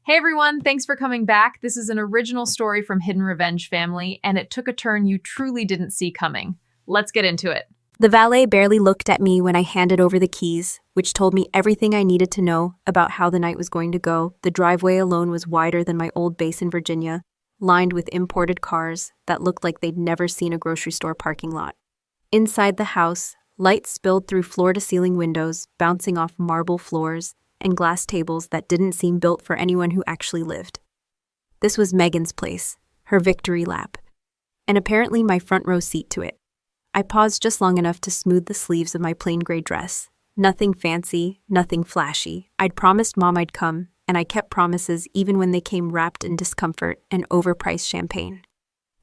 Hey everyone, thanks for coming back. This is an original story from Hidden Revenge Family, and it took a turn you truly didn't see coming. Let's get into it. The valet barely looked at me when I handed over the keys, which told me everything I needed to know about how the night was going to go. The driveway alone was wider than my old base in Virginia, lined with imported cars that looked like they'd never seen a grocery store parking lot. Inside the house, light spilled through floor-to-ceiling windows, bouncing off marble floors and glass tables that didn't seem built for anyone who actually lived. This was Megan's place, her victory lap, and apparently my front row seat to it. I paused just long enough to smooth the sleeves of my plain gray dress. Nothing fancy, nothing flashy. I'd promised Mom I'd come, and I kept promises even when they came wrapped in discomfort and overpriced champagne.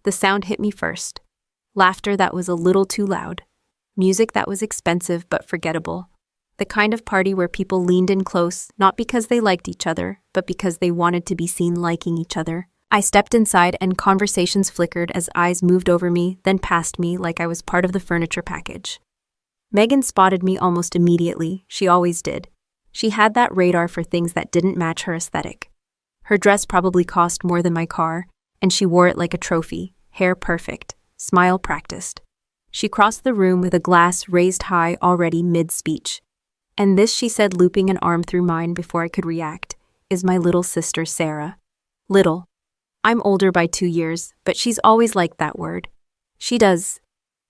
The sound hit me first. Laughter that was a little too loud. Music that was expensive but forgettable. The kind of party where people leaned in close, not because they liked each other, but because they wanted to be seen liking each other. I stepped inside and conversations flickered as eyes moved over me, then past me like I was part of the furniture package. Megan spotted me almost immediately. She always did. She had that radar for things that didn't match her aesthetic. Her dress probably cost more than my car, and she wore it like a trophy, hair perfect, smile practiced. She crossed the room with a glass raised high already mid-speech. And this, she said, looping an arm through mine before I could react, is my little sister Sarah. Little. I'm older by 2 years, but she's always liked that word. She does.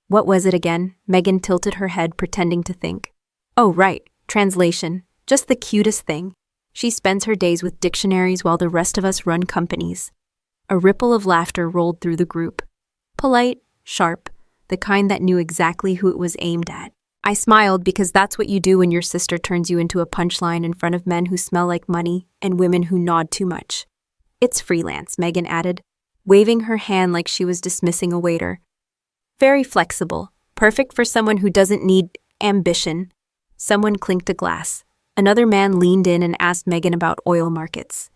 What was it again? Megan tilted her head, pretending to think. Oh, right, translation. Just the cutest thing. She spends her days with dictionaries while the rest of us run companies. A ripple of laughter rolled through the group. Polite, sharp, the kind that knew exactly who it was aimed at. I smiled because that's what you do when your sister turns you into a punchline in front of men who smell like money and women who nod too much. It's freelance, Megan added, waving her hand like she was dismissing a waiter. Very flexible, perfect for someone who doesn't need ambition. Someone clinked a glass. Another man leaned in and asked Megan about oil markets.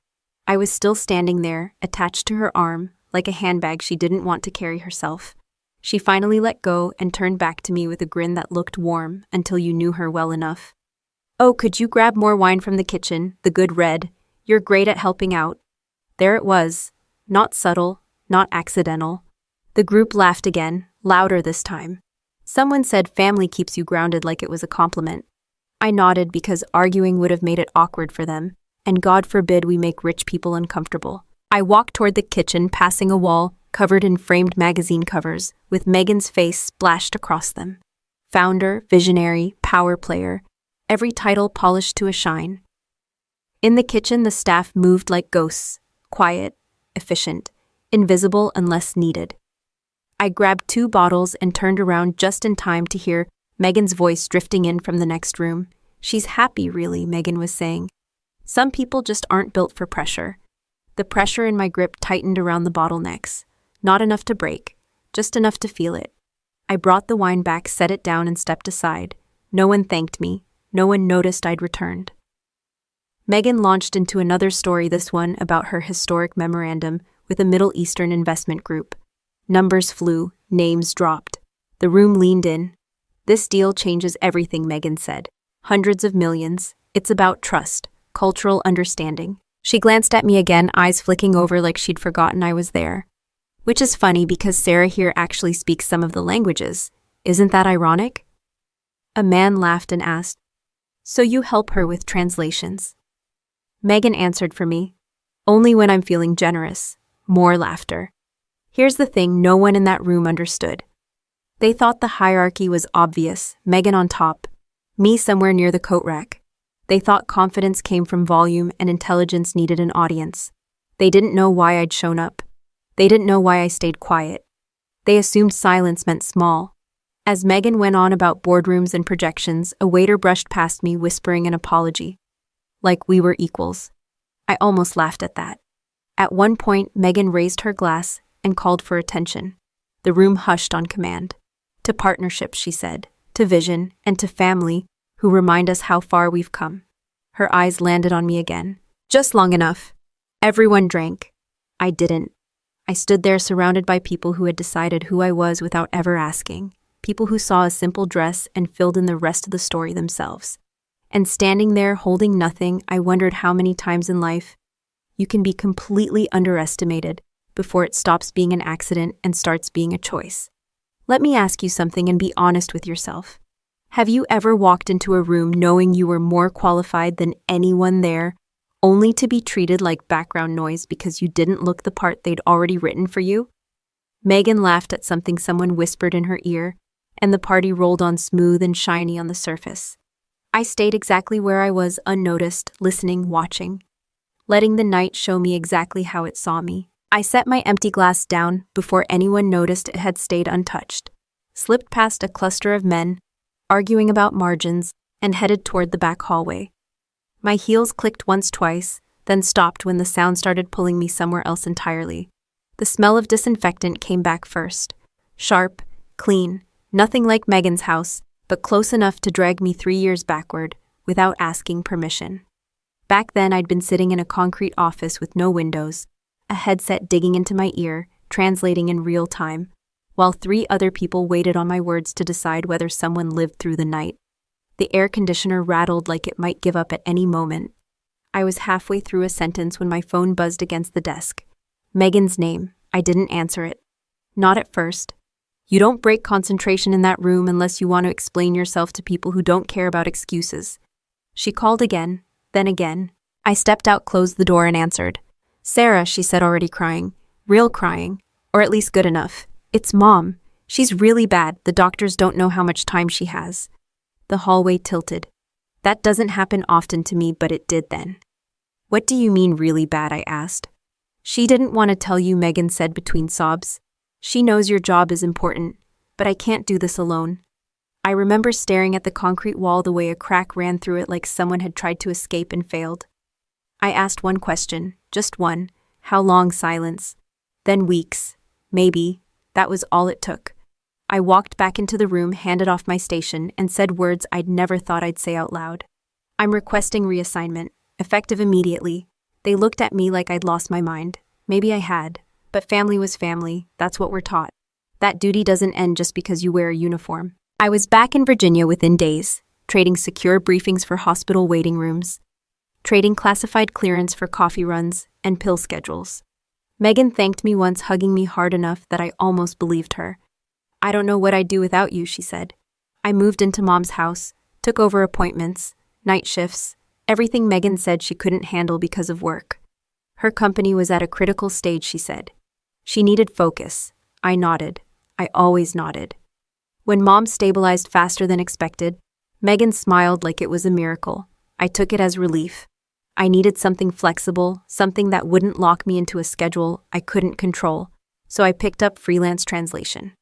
I was still standing there, attached to her arm, like a handbag she didn't want to carry herself. She finally let go and turned back to me with a grin that looked warm until you knew her well enough. Oh, could you grab more wine from the kitchen, the good red? You're great at helping out. There it was. Not subtle, not accidental. The group laughed again, louder this time. Someone said family keeps you grounded like it was a compliment. I nodded because arguing would have made it awkward for them, and God forbid we make rich people uncomfortable. I walked toward the kitchen, passing a wall covered in framed magazine covers, with Megan's face splashed across them. Founder, visionary, power player, every title polished to a shine. In the kitchen, the staff moved like ghosts, quiet, efficient, invisible unless needed. I grabbed 2 bottles and turned around just in time to hear Megan's voice drifting in from the next room. She's happy, really, Megan was saying. Some people just aren't built for pressure. The pressure in my grip tightened around the bottlenecks. Not enough to break, just enough to feel it. I brought the wine back, set it down, and stepped aside. No one thanked me. No one noticed I'd returned. Megan launched into another story, this one about her historic memorandum with a Middle Eastern investment group. Numbers flew, names dropped. The room leaned in. This deal changes everything, Megan said. Hundreds of millions. It's about trust, cultural understanding. She glanced at me again, eyes flicking over like she'd forgotten I was there. Which is funny because Sarah here actually speaks some of the languages. Isn't that ironic? A man laughed and asked, So you help her with translations? Megan answered for me, Only when I'm feeling generous. More laughter. Here's the thing no one in that room understood. They thought the hierarchy was obvious, Megan on top, me somewhere near the coat rack. They thought confidence came from volume and intelligence needed an audience. They didn't know why I'd shown up. They didn't know why I stayed quiet. They assumed silence meant small. As Megan went on about boardrooms and projections, a waiter brushed past me, whispering an apology. Like we were equals. I almost laughed at that. At one point, Megan raised her glass and called for attention. The room hushed on command. To partnership, she said, to vision, and to family, who remind us how far we've come. Her eyes landed on me again. Just long enough. Everyone drank. I didn't. I stood there surrounded by people who had decided who I was without ever asking, people who saw a simple dress and filled in the rest of the story themselves. And standing there holding nothing, I wondered how many times in life You can be completely underestimated before it stops being an accident and starts being a choice. Let me ask you something and be honest with yourself. Have you ever walked into a room knowing you were more qualified than anyone there, only to be treated like background noise because you didn't look the part they'd already written for you? Megan laughed at something someone whispered in her ear, and the party rolled on smooth and shiny on the surface. I stayed exactly where I was, unnoticed, listening, watching, letting the night show me exactly how it saw me. I set my empty glass down before anyone noticed it had stayed untouched, slipped past a cluster of men, arguing about margins, and headed toward the back hallway. My heels clicked once, twice, then stopped when the sound started pulling me somewhere else entirely. The smell of disinfectant came back first. Sharp, clean, nothing like Megan's house, but close enough to drag me 3 years backward without asking permission. Back then, I'd been sitting in a concrete office with no windows, a headset digging into my ear, translating in real time, while 3 other people waited on my words to decide whether someone lived through the night. The air conditioner rattled like it might give up at any moment. I was halfway through a sentence when my phone buzzed against the desk. Megan's name. I didn't answer it. Not at first. You don't break concentration in that room unless you want to explain yourself to people who don't care about excuses. She called again, then again. I stepped out, closed the door, and answered. Sarah, she said, already crying. Real crying. Or at least good enough. It's Mom. She's really bad. The doctors don't know how much time she has. The hallway tilted. That doesn't happen often to me, but it did then. What do you mean really bad? I asked. She didn't want to tell you, Megan said between sobs. She knows your job is important, but I can't do this alone. I remember staring at the concrete wall the way a crack ran through it like someone had tried to escape and failed. I asked one question, just one. How long? Silence. Then weeks. Maybe. That was all it took. I walked back into the room, handed off my station, and said words I'd never thought I'd say out loud. I'm requesting reassignment, effective immediately. They looked at me like I'd lost my mind. Maybe I had. But family was family. That's what we're taught. That duty doesn't end just because you wear a uniform. I was back in Virginia within days, trading secure briefings for hospital waiting rooms, trading classified clearance for coffee runs and pill schedules. Megan thanked me once, hugging me hard enough that I almost believed her. I don't know what I'd do without you, she said. I moved into Mom's house, took over appointments, night shifts, everything Megan said she couldn't handle because of work. Her company was at a critical stage, she said. She needed focus. I nodded. I always nodded. When Mom stabilized faster than expected, Megan smiled like it was a miracle. I took it as relief. I needed something flexible, something that wouldn't lock me into a schedule I couldn't control, so I picked up freelance translation.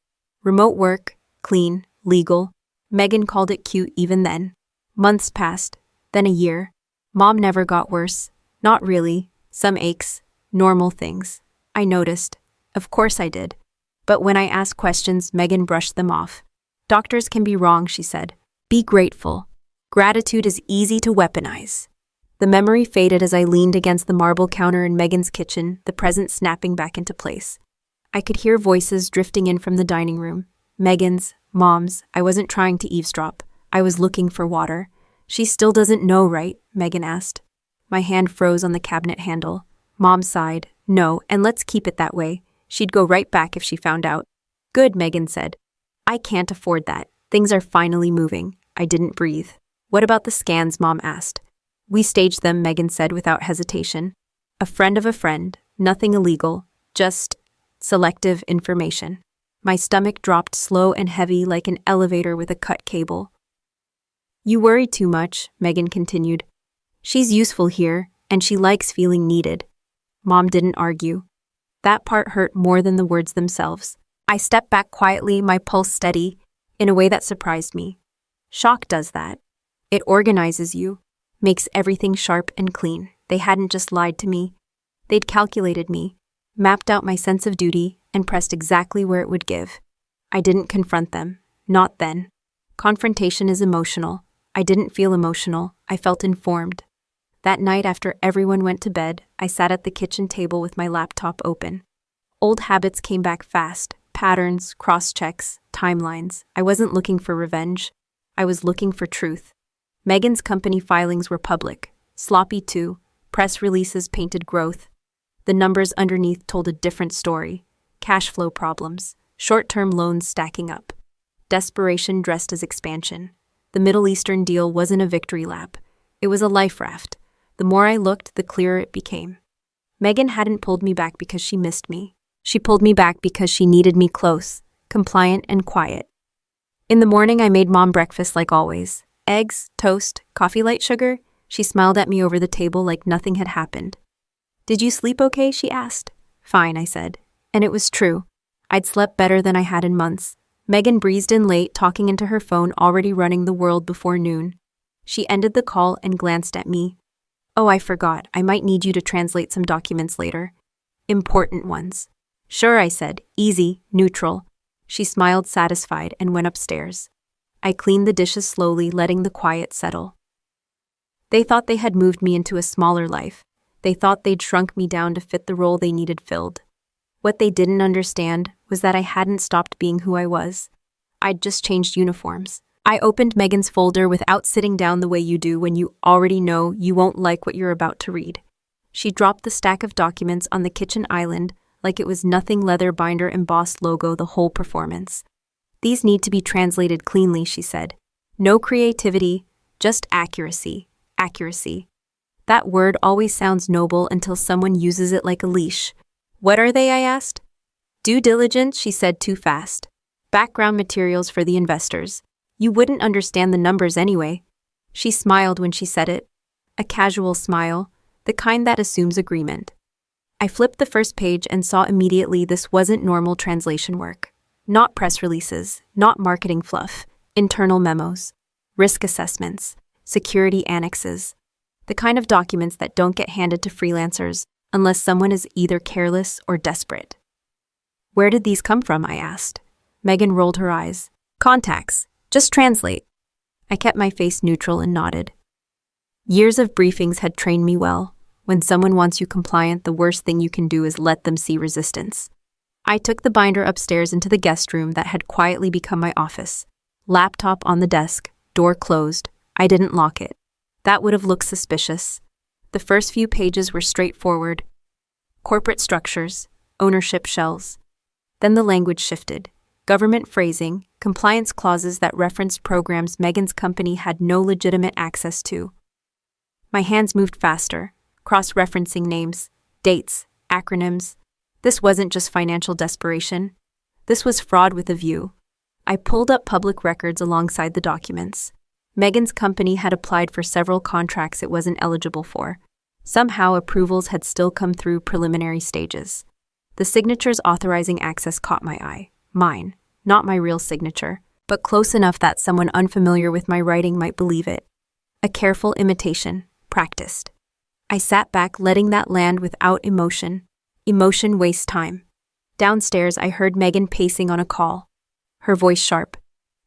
Remote work, clean, legal. Megan called it cute even then. Months passed, then a year. Mom never got worse. Not really. Some aches, normal things. I noticed. Of course I did. But when I asked questions, Megan brushed them off. Doctors can be wrong, she said. Be grateful. Gratitude is easy to weaponize. The memory faded as I leaned against the marble counter in Megan's kitchen, the present snapping back into place. I could hear voices drifting in from the dining room. Megan's, Mom's. I wasn't trying to eavesdrop. I was looking for water. She still doesn't know, right? Megan asked. My hand froze on the cabinet handle. Mom sighed. No, and let's keep it that way. She'd go right back if she found out. Good, Megan said. I can't afford that. Things are finally moving. I didn't breathe. What about the scans? Mom asked. We staged them, Megan said without hesitation. A friend of a friend. Nothing illegal. Just selective information. My stomach dropped slow and heavy like an elevator with a cut cable. You worry too much, Megan continued. She's useful here, and she likes feeling needed. Mom didn't argue. That part hurt more than the words themselves. I stepped back quietly, my pulse steady, in a way that surprised me. Shock does that. It organizes you, makes everything sharp and clean. They hadn't just lied to me. They'd calculated me, mapped out my sense of duty, and pressed exactly where it would give. I didn't confront them. Not then. Confrontation is emotional. I didn't feel emotional. I felt informed. That night after everyone went to bed, I sat at the kitchen table with my laptop open. Old habits came back fast. Patterns, cross-checks, timelines. I wasn't looking for revenge. I was looking for truth. Megan's company filings were public. Sloppy too. Press releases painted growth. The numbers underneath told a different story. Cash flow problems, short-term loans stacking up. Desperation dressed as expansion. The Middle Eastern deal wasn't a victory lap. It was a life raft. The more I looked, the clearer it became. Megan hadn't pulled me back because she missed me. She pulled me back because she needed me close, compliant, and quiet. In the morning, I made Mom breakfast like always. Eggs, toast, coffee light sugar. She smiled at me over the table like nothing had happened. "Did you sleep okay?" she asked. "Fine," I said. And it was true. I'd slept better than I had in months. Megan breezed in late, talking into her phone, already running the world before noon. She ended the call and glanced at me. "Oh, I forgot. I might need you to translate some documents later. Important ones." "Sure," I said. Easy, neutral. She smiled satisfied and went upstairs. I cleaned the dishes slowly, letting the quiet settle. They thought they had moved me into a smaller life. They thought they'd shrunk me down to fit the role they needed filled. What they didn't understand was that I hadn't stopped being who I was. I'd just changed uniforms. I opened Megan's folder without sitting down the way you do when you already know you won't like what you're about to read. She dropped the stack of documents on the kitchen island like it was nothing, leather binder embossed logo the whole performance. "These need to be translated cleanly," she said. "No creativity, just accuracy. Accuracy. That word always sounds noble until someone uses it like a leash." "What are they?" I asked. "Due diligence," she said too fast. "Background materials for the investors. You wouldn't understand the numbers anyway." She smiled when she said it. A casual smile, the kind that assumes agreement. I flipped the first page and saw immediately this wasn't normal translation work. Not press releases, not marketing fluff, internal memos, risk assessments, security annexes. The kind of documents that don't get handed to freelancers unless someone is either careless or desperate. "Where did these come from?" I asked. Megan rolled her eyes. "Contacts. Just translate." I kept my face neutral and nodded. Years of briefings had trained me well. When someone wants you compliant, the worst thing you can do is let them see resistance. I took the binder upstairs into the guest room that had quietly become my office. Laptop on the desk, door closed. I didn't lock it. That would have looked suspicious. The first few pages were straightforward. Corporate structures, ownership shells. Then the language shifted. Government phrasing, compliance clauses that referenced programs Megan's company had no legitimate access to. My hands moved faster, cross-referencing names, dates, acronyms. This wasn't just financial desperation. This was fraud with a view. I pulled up public records alongside the documents. Megan's company had applied for several contracts it wasn't eligible for. Somehow, approvals had still come through preliminary stages. The signatures authorizing access caught my eye. Mine, not my real signature, but close enough that someone unfamiliar with my writing might believe it. A careful imitation, practiced. I sat back, letting that land without emotion. Emotion wastes time. Downstairs, I heard Megan pacing on a call. Her voice sharp.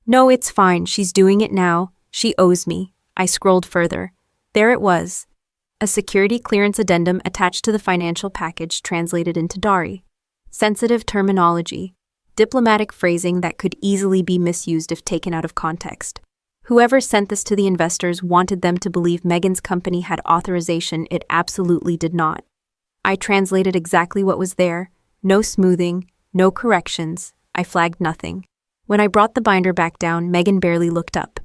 "No, it's fine. She's doing it now. She owes me." I scrolled further. There it was. A security clearance addendum attached to the financial package translated into Dari. Sensitive terminology. Diplomatic phrasing that could easily be misused if taken out of context. Whoever sent this to the investors wanted them to believe Megan's company had authorization it absolutely did not. I translated exactly what was there. No smoothing, no corrections. I flagged nothing. When I brought the binder back down, Megan barely looked up.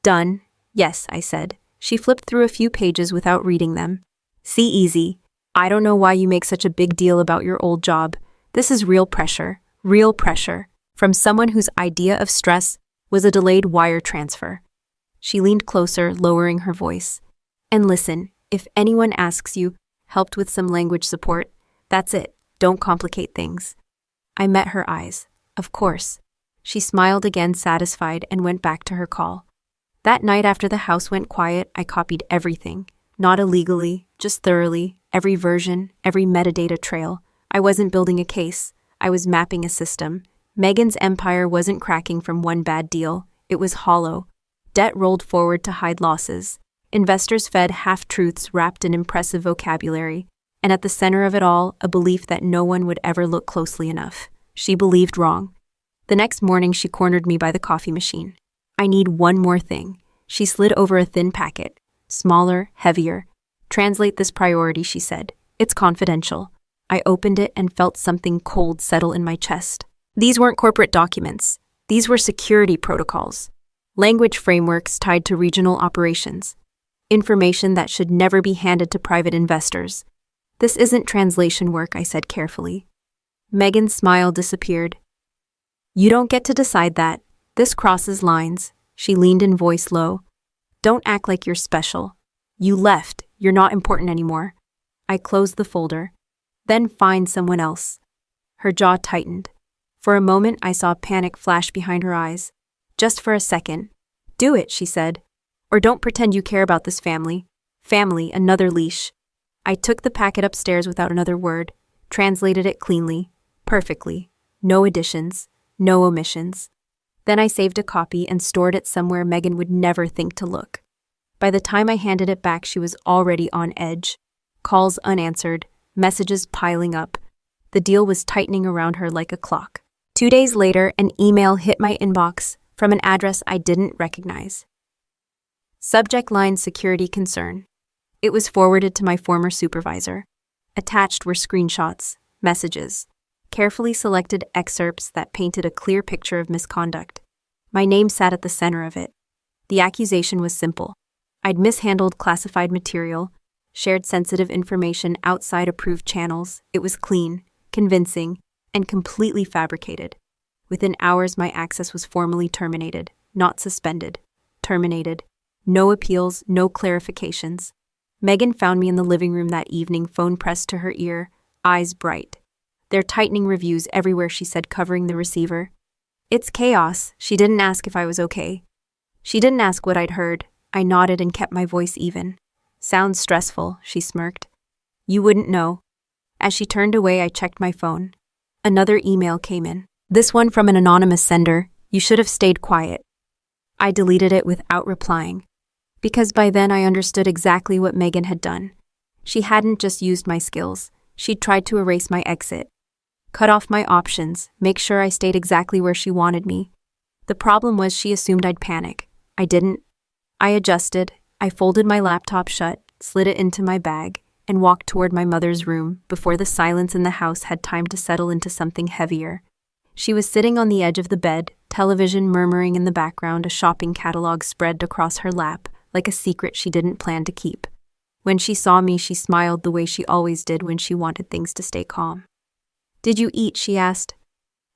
"Done." "Yes," I said. She flipped through a few pages without reading them. "See, easy. I don't know why you make such a big deal about your old job. This is real pressure. Real pressure. From someone whose idea of stress was a delayed wire transfer." She leaned closer, lowering her voice. "And listen, if anyone asks you, helped with some language support, that's it. Don't complicate things." I met her eyes. Of course. She smiled again, satisfied, and went back to her call. That night after the house went quiet, I copied everything. Not illegally, just thoroughly, every version, every metadata trail. I wasn't building a case. I was mapping a system. Megan's empire wasn't cracking from one bad deal. It was hollow. Debt rolled forward to hide losses. Investors fed half-truths wrapped in impressive vocabulary. And at the center of it all, a belief that no one would ever look closely enough. She believed wrong. The next morning, she cornered me by the coffee machine. "I need one more thing." She slid over a thin packet. Smaller, heavier. Translate this priority, she said. It's confidential. I opened it and felt something cold settle in my chest. These weren't corporate documents. These were security protocols. Language frameworks tied to regional operations. Information that should never be handed to private investors. This isn't translation work, I said carefully. Megan's smile disappeared. You don't get to decide that. This crosses lines. She leaned in voice low. Don't act like you're special. You left. You're not important anymore. I closed the folder. Then find someone else. Her jaw tightened. For a moment, I saw panic flash behind her eyes. Just for a second. Do it, she said. Or don't pretend you care about this family. Family, another leash. I took the packet upstairs without another word, translated it cleanly, perfectly. No additions, no omissions. Then I saved a copy and stored it somewhere Megan would never think to look. By the time I handed it back, she was already on edge. Calls unanswered, messages piling up. The deal was tightening around her like a clock. 2 days later, an email hit my inbox from an address I didn't recognize. Subject line security concern. It was forwarded to my former supervisor. Attached were screenshots, messages, carefully selected excerpts that painted a clear picture of misconduct. My name sat at the center of it. The accusation was simple. I'd mishandled classified material, shared sensitive information outside approved channels. It was clean, convincing, and completely fabricated. Within hours, my access was formally terminated, not suspended. Terminated. No appeals, no clarifications. Megan found me in the living room that evening, phone pressed to her ear, eyes bright. They're tightening reviews everywhere, she said, covering the receiver. It's chaos. She didn't ask if I was okay. She didn't ask what I'd heard. I nodded and kept my voice even. Sounds stressful, she smirked. You wouldn't know. As she turned away, I checked my phone. Another email came in. This one from an anonymous sender. You should have stayed quiet. I deleted it without replying. Because by then I understood exactly what Megan had done. She hadn't just used my skills. She'd tried to erase my exit. Cut off my options, make sure I stayed exactly where she wanted me. The problem was she assumed I'd panic. I didn't. I adjusted. I folded my laptop shut, slid it into my bag, and walked toward my mother's room before the silence in the house had time to settle into something heavier. She was sitting on the edge of the bed, television murmuring in the background, a shopping catalog spread across her lap, like a secret she didn't plan to keep. When she saw me, she smiled the way she always did when she wanted things to stay calm. Did you eat? She asked.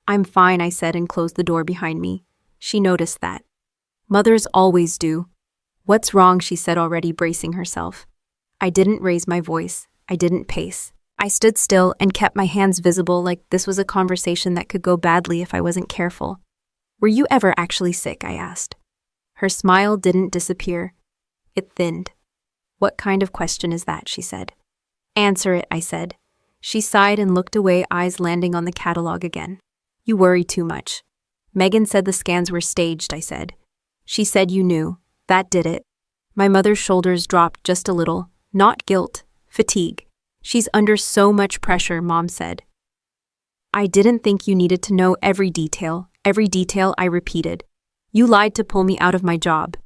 I'm fine, I said, and closed the door behind me. She noticed that. Mothers always do. What's wrong? She said, already bracing herself. I didn't raise my voice. I didn't pace. I stood still and kept my hands visible, like this was a conversation that could go badly if I wasn't careful. Were you ever actually sick? I asked. Her smile didn't disappear. It thinned. What kind of question is that? She said. Answer it, I said. She sighed and looked away, eyes landing on the catalog again. You worry too much. Megan said the scans were staged, I said. She said you knew. That did it. My mother's shoulders dropped just a little. Not guilt, fatigue. She's under so much pressure, Mom said. I didn't think you needed to know every detail, I repeated. You lied to pull me out of my job.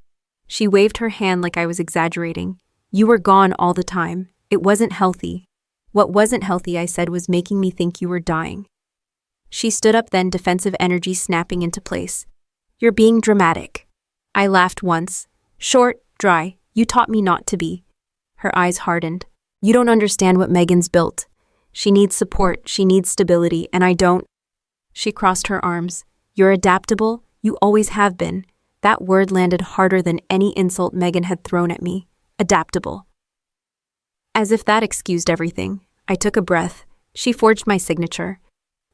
She waved her hand like I was exaggerating. You were gone all the time. It wasn't healthy. What wasn't healthy, I said, was making me think you were dying. She stood up then, defensive energy snapping into place. You're being dramatic. I laughed once. Short, dry. You taught me not to be. Her eyes hardened. You don't understand what Megan's built. She needs support, she needs stability, and I don't. She crossed her arms. You're adaptable. You always have been. That word landed harder than any insult Megan had thrown at me. Adaptable. As if that excused everything, I took a breath. She forged my signature.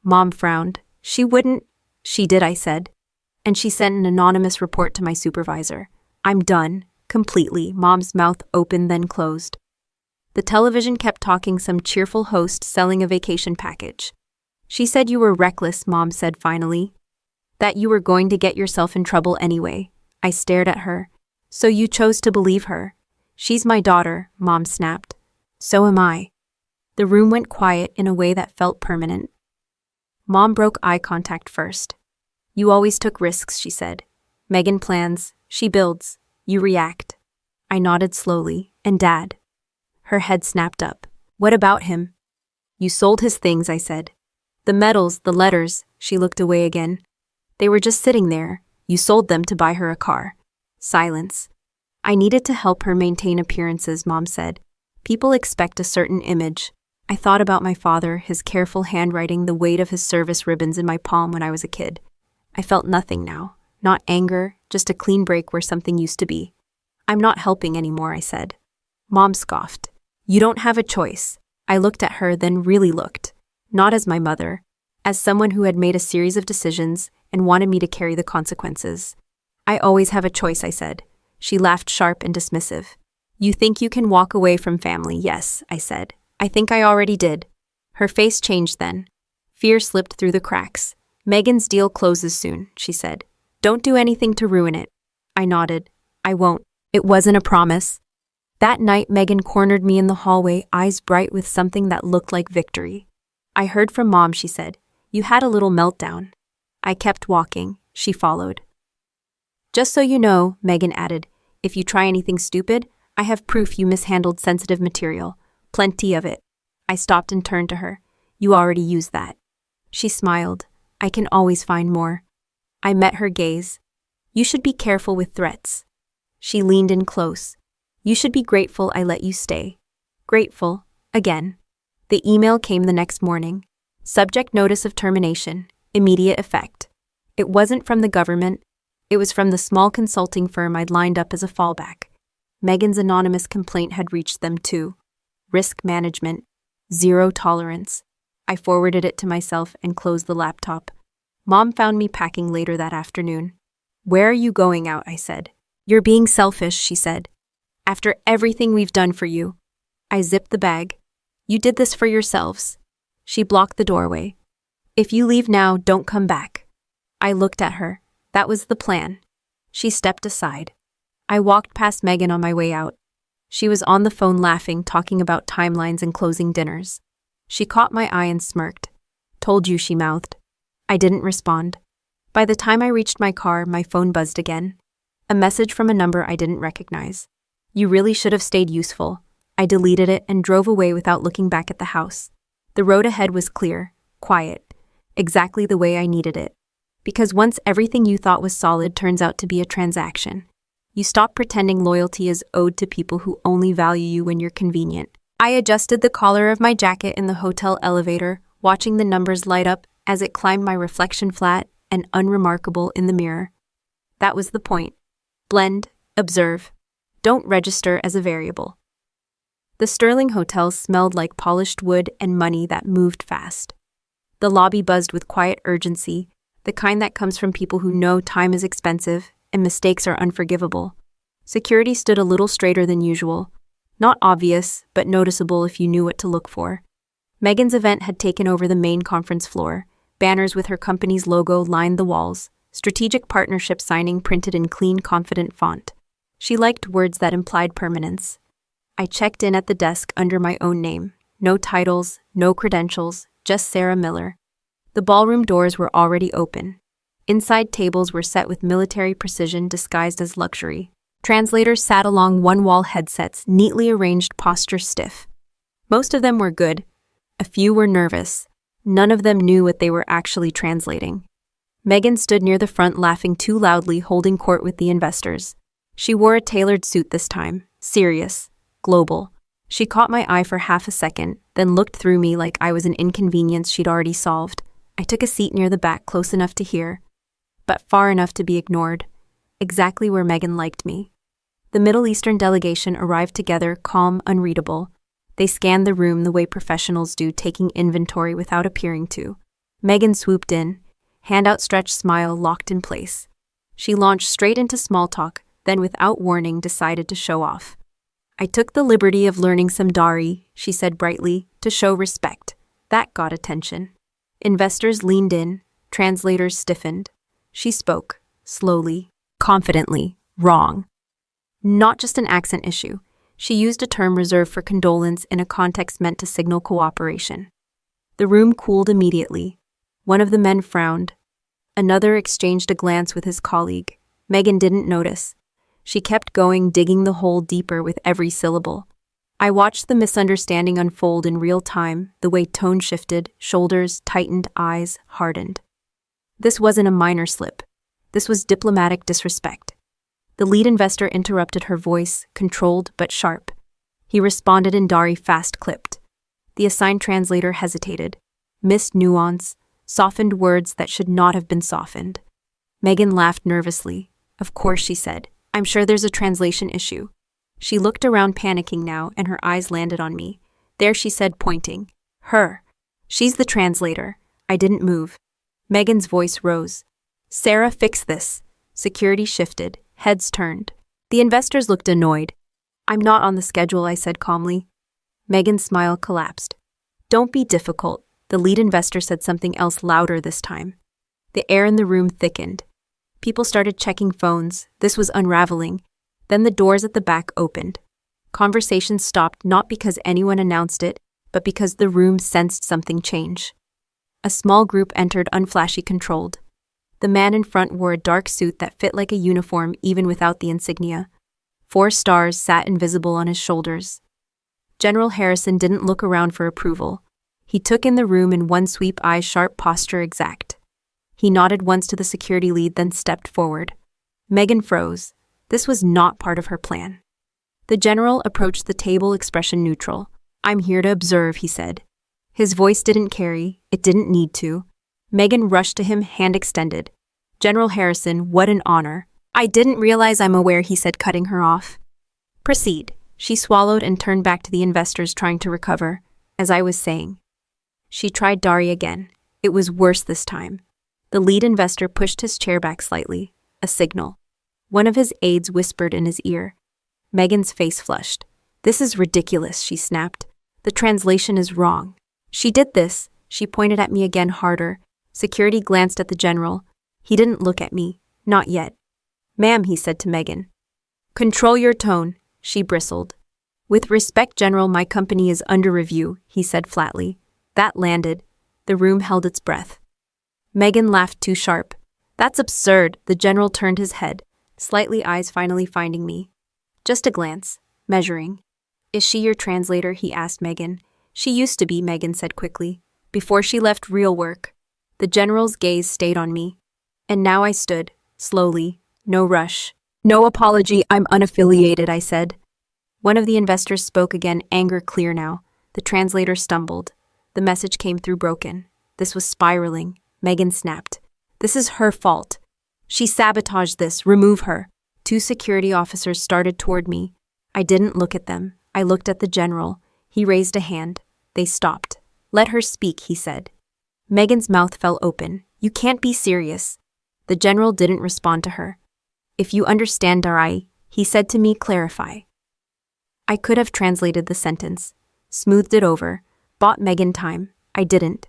Mom frowned. She wouldn't. She did, I said. And she sent an anonymous report to my supervisor. I'm done. Completely. Mom's mouth opened then closed. The television kept talking, some cheerful host selling a vacation package. She said you were reckless, Mom said finally. That you were going to get yourself in trouble anyway. I stared at her. So you chose to believe her. She's my daughter, Mom snapped. So am I. The room went quiet in a way that felt permanent. Mom broke eye contact first. You always took risks, she said. Megan plans. She builds. You react. I nodded slowly. And Dad? Her head snapped up. What about him? You sold his things, I said. The medals, the letters, she looked away again. They were just sitting there. You sold them to buy her a car. Silence. I needed to help her maintain appearances, Mom said. People expect a certain image. I thought about my father, his careful handwriting, the weight of his service ribbons in my palm when I was a kid. I felt nothing now. Not anger, just a clean break where something used to be. I'm not helping anymore, I said. Mom scoffed. You don't have a choice. I looked at her, then really looked. Not as my mother, as someone who had made a series of decisions and wanted me to carry the consequences. I always have a choice, I said. She laughed sharp and dismissive. You think you can walk away from family? Yes, I said. I think I already did. Her face changed then. Fear slipped through the cracks. Megan's deal closes soon, she said. Don't do anything to ruin it. I nodded. I won't. It wasn't a promise. That night, Megan cornered me in the hallway, eyes bright with something that looked like victory. I heard from Mom, she said. You had a little meltdown. I kept walking. She followed. Just so you know, Megan added, if you try anything stupid, I have proof you mishandled sensitive material. Plenty of it. I stopped and turned to her. You already used that. She smiled. I can always find more. I met her gaze. You should be careful with threats. She leaned in close. You should be grateful I let you stay. Grateful. Again. The email came the next morning. Subject notice of termination. Immediate effect. It wasn't from the government. It was from the small consulting firm I'd lined up as a fallback. Megan's anonymous complaint had reached them too. Risk management. Zero tolerance. I forwarded it to myself and closed the laptop. Mom found me packing later that afternoon. Where are you going out? I said. You're being selfish, she said. After everything we've done for you. I zipped the bag. You did this for yourselves. She blocked the doorway. If you leave now, don't come back. I looked at her. That was the plan. She stepped aside. I walked past Megan on my way out. She was on the phone laughing, talking about timelines and closing dinners. She caught my eye and smirked. Told you, she mouthed. I didn't respond. By the time I reached my car, my phone buzzed again. A message from a number I didn't recognize. You really should have stayed useful. I deleted it and drove away without looking back at the house. The road ahead was clear, quiet, exactly the way I needed it. Because once everything you thought was solid turns out to be a transaction, you stop pretending loyalty is owed to people who only value you when you're convenient. I adjusted the collar of my jacket in the hotel elevator, watching the numbers light up as it climbed my reflection flat and unremarkable in the mirror. That was the point. Blend, observe. Don't register as a variable. The Sterling Hotel smelled like polished wood and money that moved fast. The lobby buzzed with quiet urgency, the kind that comes from people who know time is expensive and mistakes are unforgivable. Security stood a little straighter than usual. Not obvious, but noticeable if you knew what to look for. Megan's event had taken over the main conference floor. Banners with her company's logo lined the walls, strategic partnership signing printed in clean, confident font. She liked words that implied permanence. I checked in at the desk under my own name. No titles, no credentials, just Sarah Miller. The ballroom doors were already open. Inside tables were set with military precision disguised as luxury. Translators sat along one-wall headsets, neatly arranged, posture stiff. Most of them were good. A few were nervous. None of them knew what they were actually translating. Megan stood near the front laughing too loudly, holding court with the investors. She wore a tailored suit this time, serious, global. She caught my eye for half a second, then looked through me like I was an inconvenience she'd already solved. I took a seat near the back, close enough to hear, but far enough to be ignored, exactly where Megan liked me. The Middle Eastern delegation arrived together, calm, unreadable. They scanned the room the way professionals do, taking inventory without appearing to. Megan swooped in, hand outstretched, smile locked in place. She launched straight into small talk, then without warning decided to show off. I took the liberty of learning some Dari, she said brightly, to show respect. That got attention. Investors leaned in, translators stiffened. She spoke, slowly, confidently, wrong. Not just an accent issue. She used a term reserved for condolence in a context meant to signal cooperation. The room cooled immediately. One of the men frowned. Another exchanged a glance with his colleague. Megan didn't notice. She kept going, digging the hole deeper with every syllable. I watched the misunderstanding unfold in real time, the way tone shifted, shoulders tightened, eyes hardened. This wasn't a minor slip. This was diplomatic disrespect. The lead investor interrupted her voice, controlled but sharp. He responded in Dari, fast-clipped. The assigned translator hesitated, missed nuance, softened words that should not have been softened. Megan laughed nervously. Of course, she said. I'm sure there's a translation issue. She looked around, panicking now, and her eyes landed on me. There, she said, pointing. Her. She's the translator. I didn't move. Megan's voice rose. Sarah, fix this. Security shifted. Heads turned. The investors looked annoyed. I'm not on the schedule, I said calmly. Megan's smile collapsed. Don't be difficult. The lead investor said something else louder this time. The air in the room thickened. People started checking phones. This was unraveling. Then the doors at the back opened. Conversation stopped, not because anyone announced it, but because the room sensed something change. A small group entered, unflashy, controlled. The man in front wore a dark suit that fit like a uniform even without the insignia. 4 stars sat invisible on his shoulders. General Harrison didn't look around for approval. He took in the room in one sweep, eyes sharp, posture exact. He nodded once to the security lead, then stepped forward. Megan froze. This was not part of her plan. The general approached the table, expression neutral. I'm here to observe, he said. His voice didn't carry. It didn't need to. Megan rushed to him, hand extended. General Harrison, what an honor. I didn't realize I'm aware, he said, cutting her off. Proceed. She swallowed and turned back to the investors, trying to recover. As I was saying. She tried Dari again. It was worse this time. The lead investor pushed his chair back slightly. A signal. One of his aides whispered in his ear. Megan's face flushed. This is ridiculous, she snapped. The translation is wrong. She did this. She pointed at me again, harder. Security glanced at the general. He didn't look at me. Not yet. Ma'am, he said to Megan. Control your tone, she bristled. With respect, General, my company is under review, he said flatly. That landed. The room held its breath. Megan laughed too sharp. That's absurd. The general turned his head, slightly, eyes finally finding me. Just a glance, measuring. Is she your translator? He asked Megan. She used to be, Megan said quickly, before she left real work. The general's gaze stayed on me. And now I stood, slowly, no rush. No apology, I'm unaffiliated, I said. One of the investors spoke again, anger clear now. The translator stumbled. The message came through broken. This was spiraling. Megan snapped. This is her fault. She sabotaged this. Remove her. 2 security officers started toward me. I didn't look at them. I looked at the general. He raised a hand. They stopped. Let her speak, he said. Megan's mouth fell open. You can't be serious. The general didn't respond to her. If you understand, Dari, he said to me, clarify. I could have translated the sentence, smoothed it over, bought Megan time. I didn't.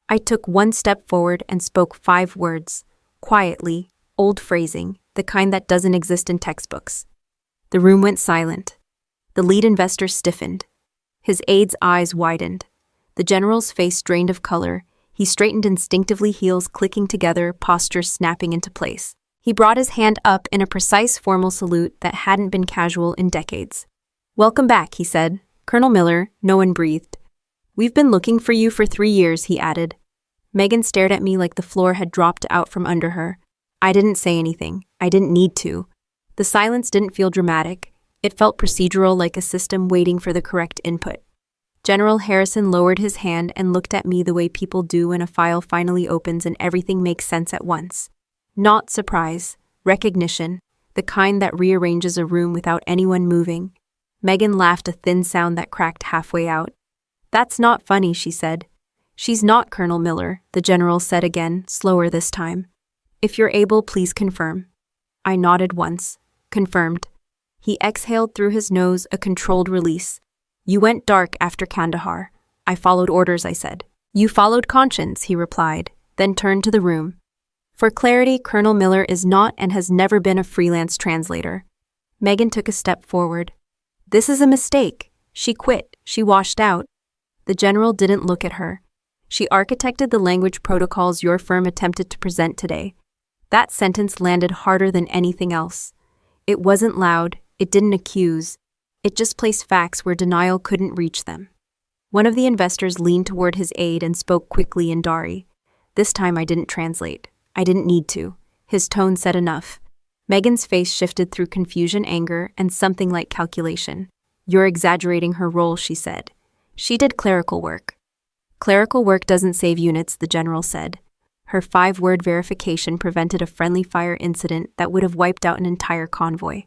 I took 1 step forward and spoke 5 words, quietly, old phrasing, the kind that doesn't exist in textbooks. The room went silent. The lead investor stiffened. His aide's eyes widened. The general's face drained of color. He straightened instinctively, heels clicking together, posture snapping into place. He brought his hand up in a precise formal salute that hadn't been casual in decades. Welcome back, he said. Colonel Miller. No one breathed. We've been looking for you for 3 years, he added. Megan stared at me like the floor had dropped out from under her. I didn't say anything. I didn't need to. The silence didn't feel dramatic. It felt procedural, like a system waiting for the correct input. General Harrison lowered his hand and looked at me the way people do when a file finally opens and everything makes sense at once. Not surprise, recognition, the kind that rearranges a room without anyone moving. Megan laughed, a thin sound that cracked halfway out. That's not funny, she said. She's not, Colonel Miller, the general said again, slower this time. If you're able, please confirm. I nodded once. Confirmed. He exhaled through his nose, a controlled release. You went dark after Kandahar. I followed orders, I said. You followed conscience, he replied, then turned to the room. For clarity, Colonel Miller is not and has never been a freelance translator. Megan took a step forward. This is a mistake. She quit. She washed out. The general didn't look at her. She architected the language protocols your firm attempted to present today. That sentence landed harder than anything else. It wasn't loud. It didn't accuse. It just placed facts where denial couldn't reach them. One of the investors leaned toward his aide and spoke quickly in Dari. This time I didn't translate. I didn't need to. His tone said enough. Megan's face shifted through confusion, anger, and something like calculation. "You're exaggerating her role," she said. "She did clerical work." "Clerical work doesn't save units," the general said. Her 5-word verification prevented a friendly fire incident that would have wiped out an entire convoy.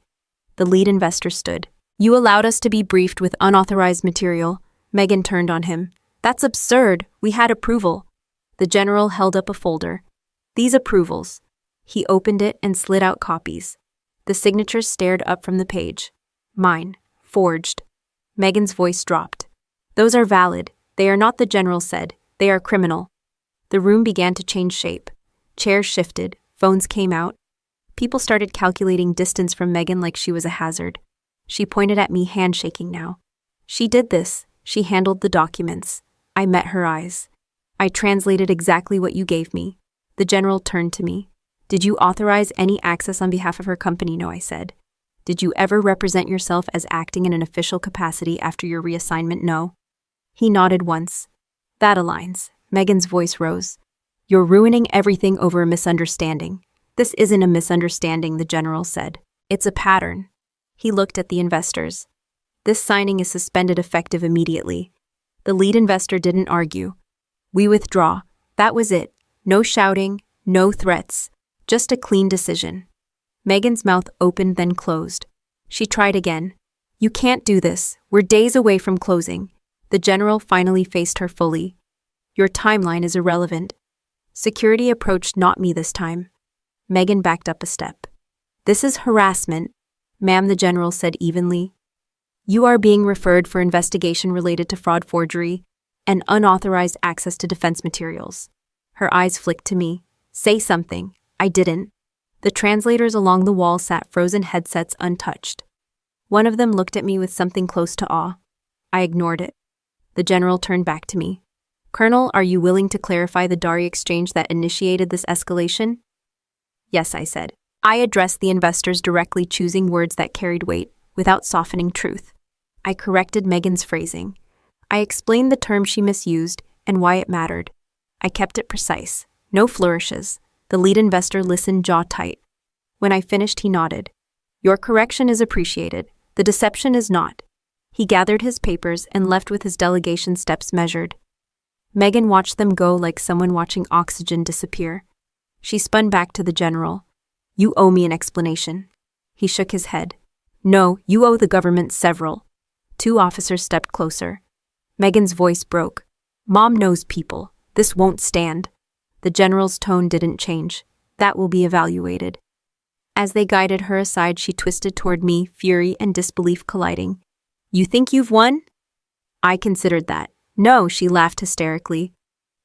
The lead investor stood. "You allowed us to be briefed with unauthorized material." Megan turned on him. "That's absurd. We had approval." The general held up a folder. "These approvals." He opened it and slid out copies. The signatures stared up from the page. "Mine. Forged." Megan's voice dropped. "Those are valid. They are not," the general said. "They are criminal." The room began to change shape. Chairs shifted. Phones came out. People started calculating distance from Megan like she was a hazard. She pointed at me, handshaking now. "She did this. She handled the documents." I met her eyes. "I translated exactly what you gave me." The general turned to me. "Did you authorize any access on behalf of her company?" "No," I said. "Did you ever represent yourself as acting in an official capacity after your reassignment?" "No." He nodded once. "That aligns." Megan's voice rose. "You're ruining everything over a misunderstanding." "This isn't a misunderstanding," the general said. "It's a pattern." He looked at the investors. "This signing is suspended effective immediately." The lead investor didn't argue. "We withdraw." That was it. No shouting, no threats. Just a clean decision. Megan's mouth opened then closed. She tried again. "You can't do this. We're days away from closing." The general finally faced her fully. "Your timeline is irrelevant." Security approached, not me this time. Megan backed up a step. "This is harassment." "Ma'am," the general said evenly. "You are being referred for investigation related to fraud, forgery, and unauthorized access to defense materials." Her eyes flicked to me. "Say something." I didn't. The translators along the wall sat frozen, headsets untouched. One of them looked at me with something close to awe. I ignored it. The general turned back to me. "Colonel, are you willing to clarify the Dari exchange that initiated this escalation?" "Yes," I said. I addressed the investors directly, choosing words that carried weight, without softening truth. I corrected Megan's phrasing. I explained the term she misused and why it mattered. I kept it precise. No flourishes. The lead investor listened, jaw tight. When I finished, he nodded. "Your correction is appreciated. The deception is not." He gathered his papers and left with his delegation, steps measured. Megan watched them go like someone watching oxygen disappear. She spun back to the general. "You owe me an explanation." He shook his head. "No, you owe the government several." 2 officers stepped closer. Megan's voice broke. "Mom knows people. This won't stand." The general's tone didn't change. "That will be evaluated." As they guided her aside, she twisted toward me, fury and disbelief colliding. "You think you've won?" I considered that. "No," she laughed hysterically.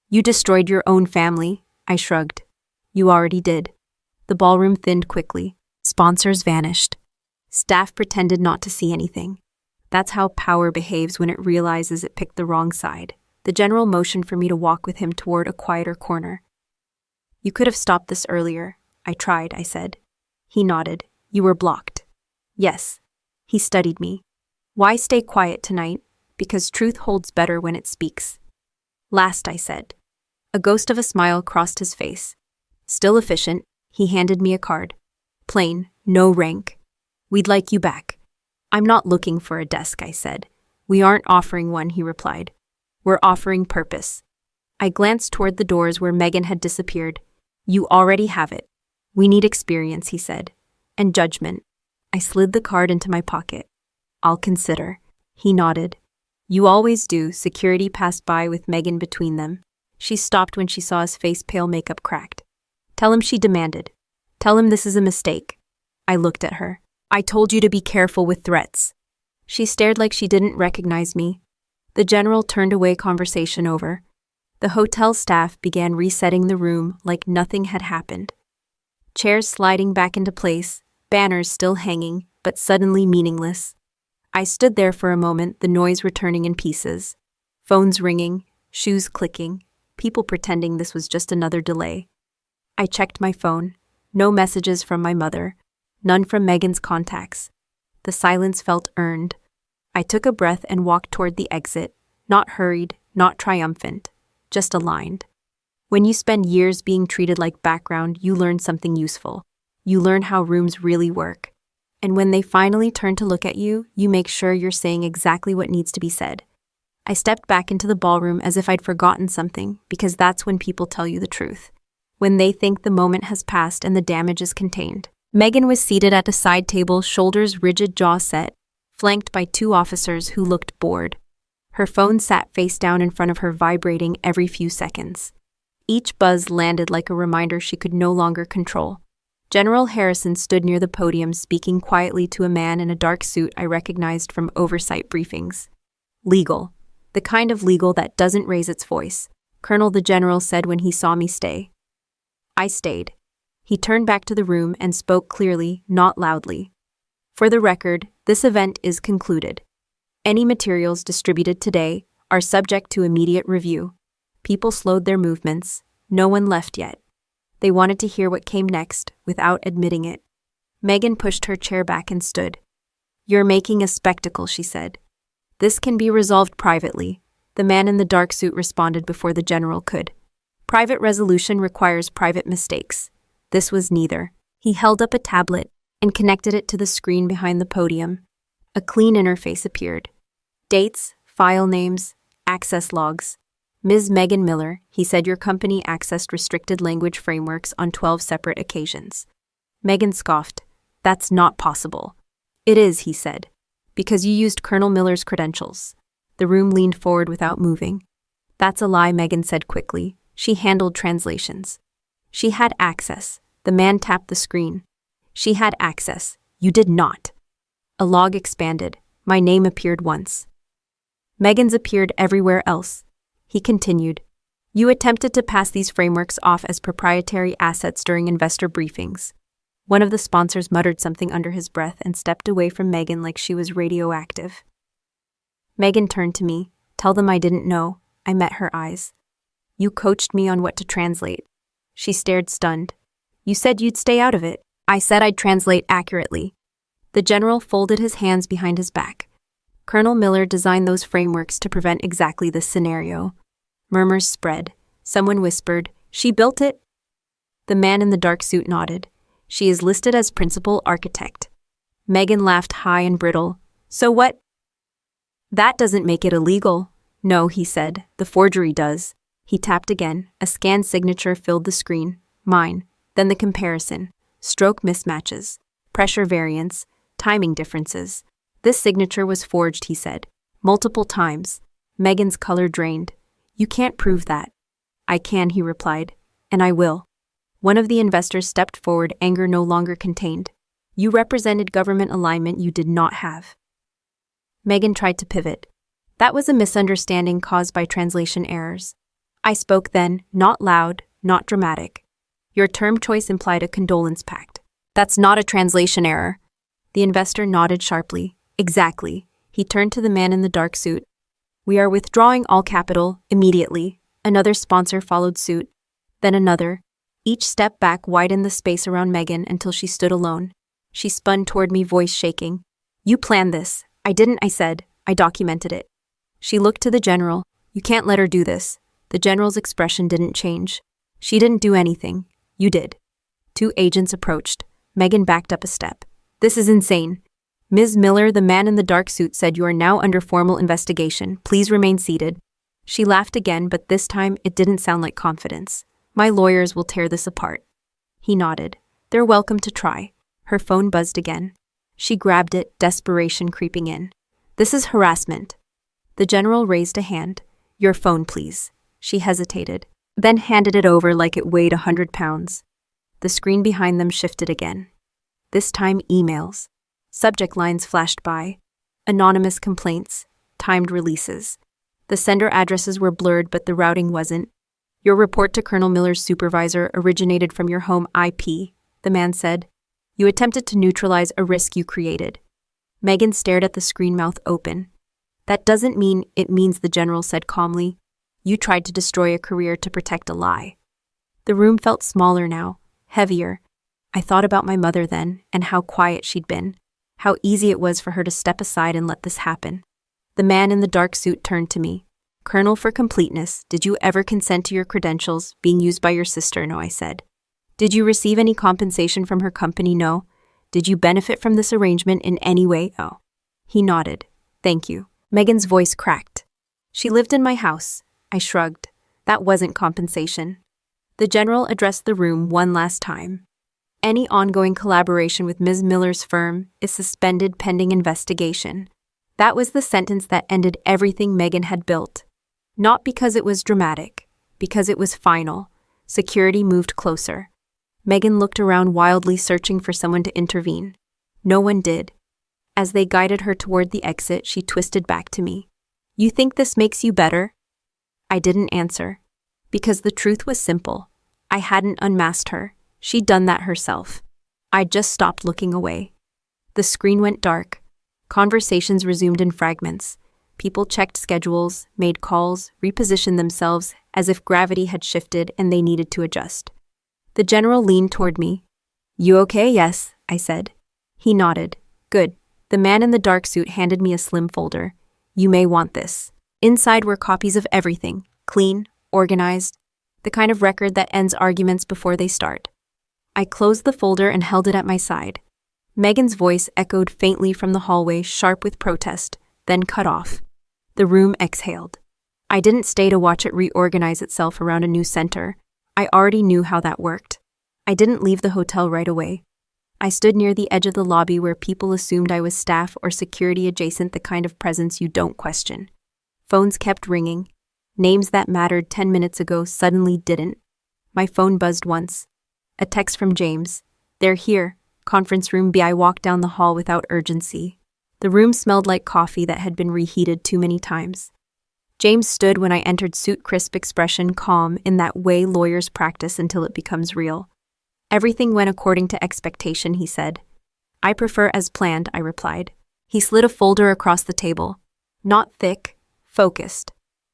"You destroyed your own family." I shrugged. "You already did." The ballroom thinned quickly. Sponsors vanished. Staff pretended not to see anything. That's how power behaves when it realizes it picked the wrong side. The general motioned for me to walk with him toward a quieter corner. "You could have stopped this earlier." "I tried," I said. He nodded. "You were blocked." "Yes." He studied me. "Why stay quiet tonight?" "Because truth holds better when it speaks." "Last," I said. A ghost of a smile crossed his face. "Still efficient." He handed me a card. "Plain, no rank. We'd like you back." "I'm not looking for a desk," I said. "We aren't offering one," he replied. "We're offering purpose." I glanced toward the doors where Megan had disappeared. "You already have it." "We need experience," he said. "And judgment." I slid the card into my pocket. "I'll consider." He nodded. "You always do." Security passed by with Megan between them. She stopped when she saw his face, pale, makeup cracked. "Tell him," she demanded. "Tell him this is a mistake." I looked at her. "I told you to be careful with threats." She stared like she didn't recognize me. The general turned away, conversation over. The hotel staff began resetting the room like nothing had happened. Chairs sliding back into place, banners still hanging, but suddenly meaningless. I stood there for a moment, the noise returning in pieces. Phones ringing, shoes clicking, people pretending this was just another delay. I checked my phone. No messages from my mother. None from Megan's contacts. The silence felt earned. I took a breath and walked toward the exit, not hurried, not triumphant, just aligned. When you spend years being treated like background, you learn something useful. You learn how rooms really work. And when they finally turn to look at you, you make sure you're saying exactly what needs to be said. I stepped back into the ballroom as if I'd forgotten something, because that's when people tell you the truth. When they think the moment has passed and the damage is contained. Megan was seated at a side table, shoulders rigid, jaw set, flanked by two officers who looked bored. Her phone sat face down in front of her, vibrating every few seconds. Each buzz landed like a reminder she could no longer control. General Harrison stood near the podium, speaking quietly to a man in a dark suit I recognized from oversight briefings. Legal. The kind of legal that doesn't raise its voice, Colonel the General said when he saw me stay. I stayed. He turned back to the room and spoke clearly, not loudly. For the record, this event is concluded. Any materials distributed today are subject to immediate review. People slowed their movements. No one left yet. They wanted to hear what came next, without admitting it. Megan pushed her chair back and stood. "You're making a spectacle," she said. "This can be resolved privately." The man in the dark suit responded before the general could. "Private resolution requires private mistakes." This was neither. He held up a tablet and connected it to the screen behind the podium. A clean interface appeared. Dates, file names, access logs. "Ms. Megan Miller," he said, "your company accessed restricted language frameworks on 12 separate occasions." Megan scoffed. "That's not possible." "It is," he said, "because you used Colonel Miller's credentials." The room leaned forward without moving. "That's a lie," Megan said quickly. "She handled translations." "She had access." The man tapped the screen. "She had access. You did not." A log expanded. My name appeared once. Megan's appeared everywhere else. He continued, "You attempted to pass these frameworks off as proprietary assets during investor briefings." One of the sponsors muttered something under his breath and stepped away from Megan like she was radioactive. Megan turned to me. "Tell them I didn't know." I met her eyes. "You coached me on what to translate." She stared stunned. "You said you'd stay out of it." "I said I'd translate accurately." The general folded his hands behind his back. "Colonel Miller designed those frameworks to prevent exactly this scenario." Murmurs spread. Someone whispered, "She built it?" The man in the dark suit nodded. "She is listed as principal architect." Megan laughed high and brittle. "So what?" "That doesn't make it illegal." "No," he said. "The forgery does." He tapped again. A scanned signature filled the screen. Mine. Then the comparison. Stroke mismatches. Pressure variance. Timing differences. "This signature was forged," he said. "Multiple times." Megan's color drained. "You can't prove that." "I can," he replied. "And I will." One of the investors stepped forward, anger no longer contained. "You represented government alignment you did not have." Megan tried to pivot. "That was a misunderstanding caused by translation errors." I spoke then, not loud, not dramatic. "Your term choice implied a condolence pact." "That's not a translation error." The investor nodded sharply. "Exactly." He turned to the man in the dark suit. "We are withdrawing all capital, immediately." Another sponsor followed suit. Then another. Each step back widened the space around Megan until she stood alone. She spun toward me, voice shaking. "You planned this." "I didn't," I said. "I documented it." She looked to the general. "You can't let her do this." The general's expression didn't change. "She didn't do anything. You did." Two agents approached. Megan backed up a step. "This is insane." "Ms. Miller," the man in the dark suit said, "you are now under formal investigation. Please remain seated." She laughed again, but this time it didn't sound like confidence. "My lawyers will tear this apart." He nodded. "They're welcome to try." Her phone buzzed again. She grabbed it, desperation creeping in. "This is harassment." The general raised a hand. "Your phone, please." She hesitated, then handed it over like it weighed 100 pounds. The screen behind them shifted again. This time emails. Subject lines flashed by. Anonymous complaints. Timed releases. The sender addresses were blurred, but the routing wasn't. "Your report to Colonel Miller's supervisor originated from your home IP," the man said. "You attempted to neutralize a risk you created." Megan stared at the screen, mouth open. "That doesn't mean it means," the general said calmly. "You tried to destroy a career to protect a lie." The room felt smaller now, heavier. I thought about my mother then, and how quiet she'd been. How easy it was for her to step aside and let this happen. The man in the dark suit turned to me. Colonel, for completeness, did you ever consent to your credentials being used by your sister? No, I said. Did you receive any compensation from her company? No. Did you benefit from this arrangement in any way? Oh. He nodded. Thank you. Megan's voice cracked. She lived in my house. I shrugged. That wasn't compensation. The general addressed the room one last time. Any ongoing collaboration with Ms. Miller's firm is suspended pending investigation. That was the sentence that ended everything Megan had built. Not because it was dramatic, because it was final. Security moved closer. Megan looked around wildly, searching for someone to intervene. No one did. As they guided her toward the exit, she twisted back to me. You think this makes you better? I didn't answer. Because the truth was simple. I hadn't unmasked her. She'd done that herself. I'd just stopped looking away. The screen went dark. Conversations resumed in fragments. People checked schedules, made calls, repositioned themselves as if gravity had shifted and they needed to adjust. The general leaned toward me. You okay? Yes, I said. He nodded. Good. The man in the dark suit handed me a slim folder. You may want this. Inside were copies of everything, clean, organized, the kind of record that ends arguments before they start. I closed the folder and held it at my side. Megan's voice echoed faintly from the hallway, sharp with protest, then cut off. The room exhaled. I didn't stay to watch it reorganize itself around a new center. I already knew how that worked. I didn't leave the hotel right away. I stood near the edge of the lobby where people assumed I was staff or security adjacent, the kind of presence you don't question. Phones kept ringing. Names that mattered 10 minutes ago suddenly didn't. My phone buzzed once. A text from James. They're here. Conference room B. I walked down the hall without urgency. The room smelled like coffee that had been reheated too many times. James stood when I entered, suit crisp, expression calm, in that way lawyers practice until it becomes real. Everything went according to expectation, he said. I prefer as planned, I replied. He slid a folder across the table. Not thick, focused.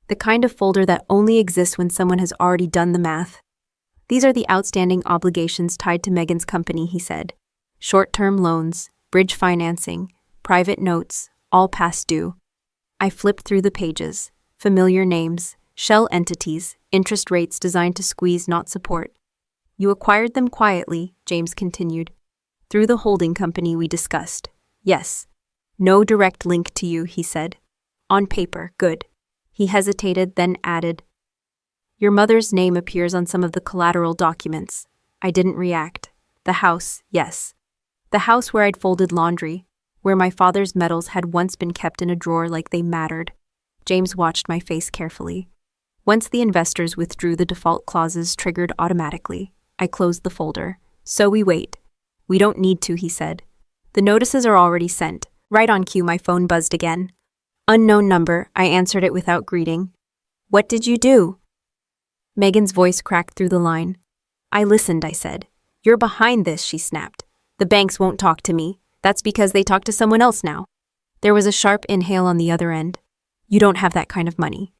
The kind of folder that only exists when someone has already done the math. These are the outstanding obligations tied to Megan's company, he said. Short-term loans, bridge financing, private notes, all past due. I flipped through the pages. Familiar names, shell entities, interest rates designed to squeeze, not support. You acquired them quietly, James continued. Through the holding company we discussed. Yes. No direct link to you, he said. On paper, good. He hesitated, then added. Your mother's name appears on some of the collateral documents. I didn't react. The house, yes. The house where I'd folded laundry, where my father's medals had once been kept in a drawer like they mattered. James watched my face carefully. Once the investors withdrew, the default clauses triggered automatically. I closed the folder. So we wait. We don't need to, he said. The notices are already sent. Right on cue, my phone buzzed again. Unknown number, I answered it without greeting. What did you do? Megan's voice cracked through the line. I listened, I said. You're behind this, she snapped. The banks won't talk to me. That's because they talk to someone else now. There was a sharp inhale on the other end. You don't have that kind of money.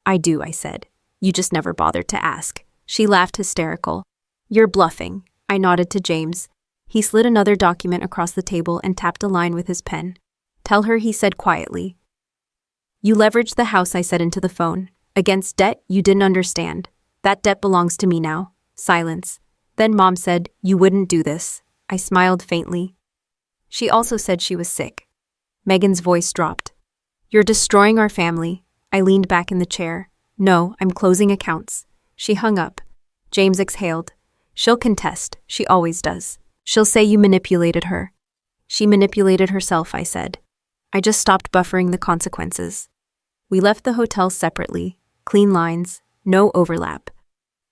I do, I said. You just never bothered to ask. She laughed hysterical. You're bluffing. I nodded to James. He slid another document across the table and tapped a line with his pen. Tell her, he said quietly. You leveraged the house, I said into the phone. Against debt you didn't understand. That debt belongs to me now. Silence. Then Mom said, you wouldn't do this. I smiled faintly. She also said she was sick. Megan's voice dropped. You're destroying our family. I leaned back in the chair. No, I'm closing accounts. She hung up. James exhaled. She'll contest. She always does. She'll say you manipulated her. She manipulated herself, I said. I just stopped buffering the consequences. We left the hotel separately. Clean lines. No overlap.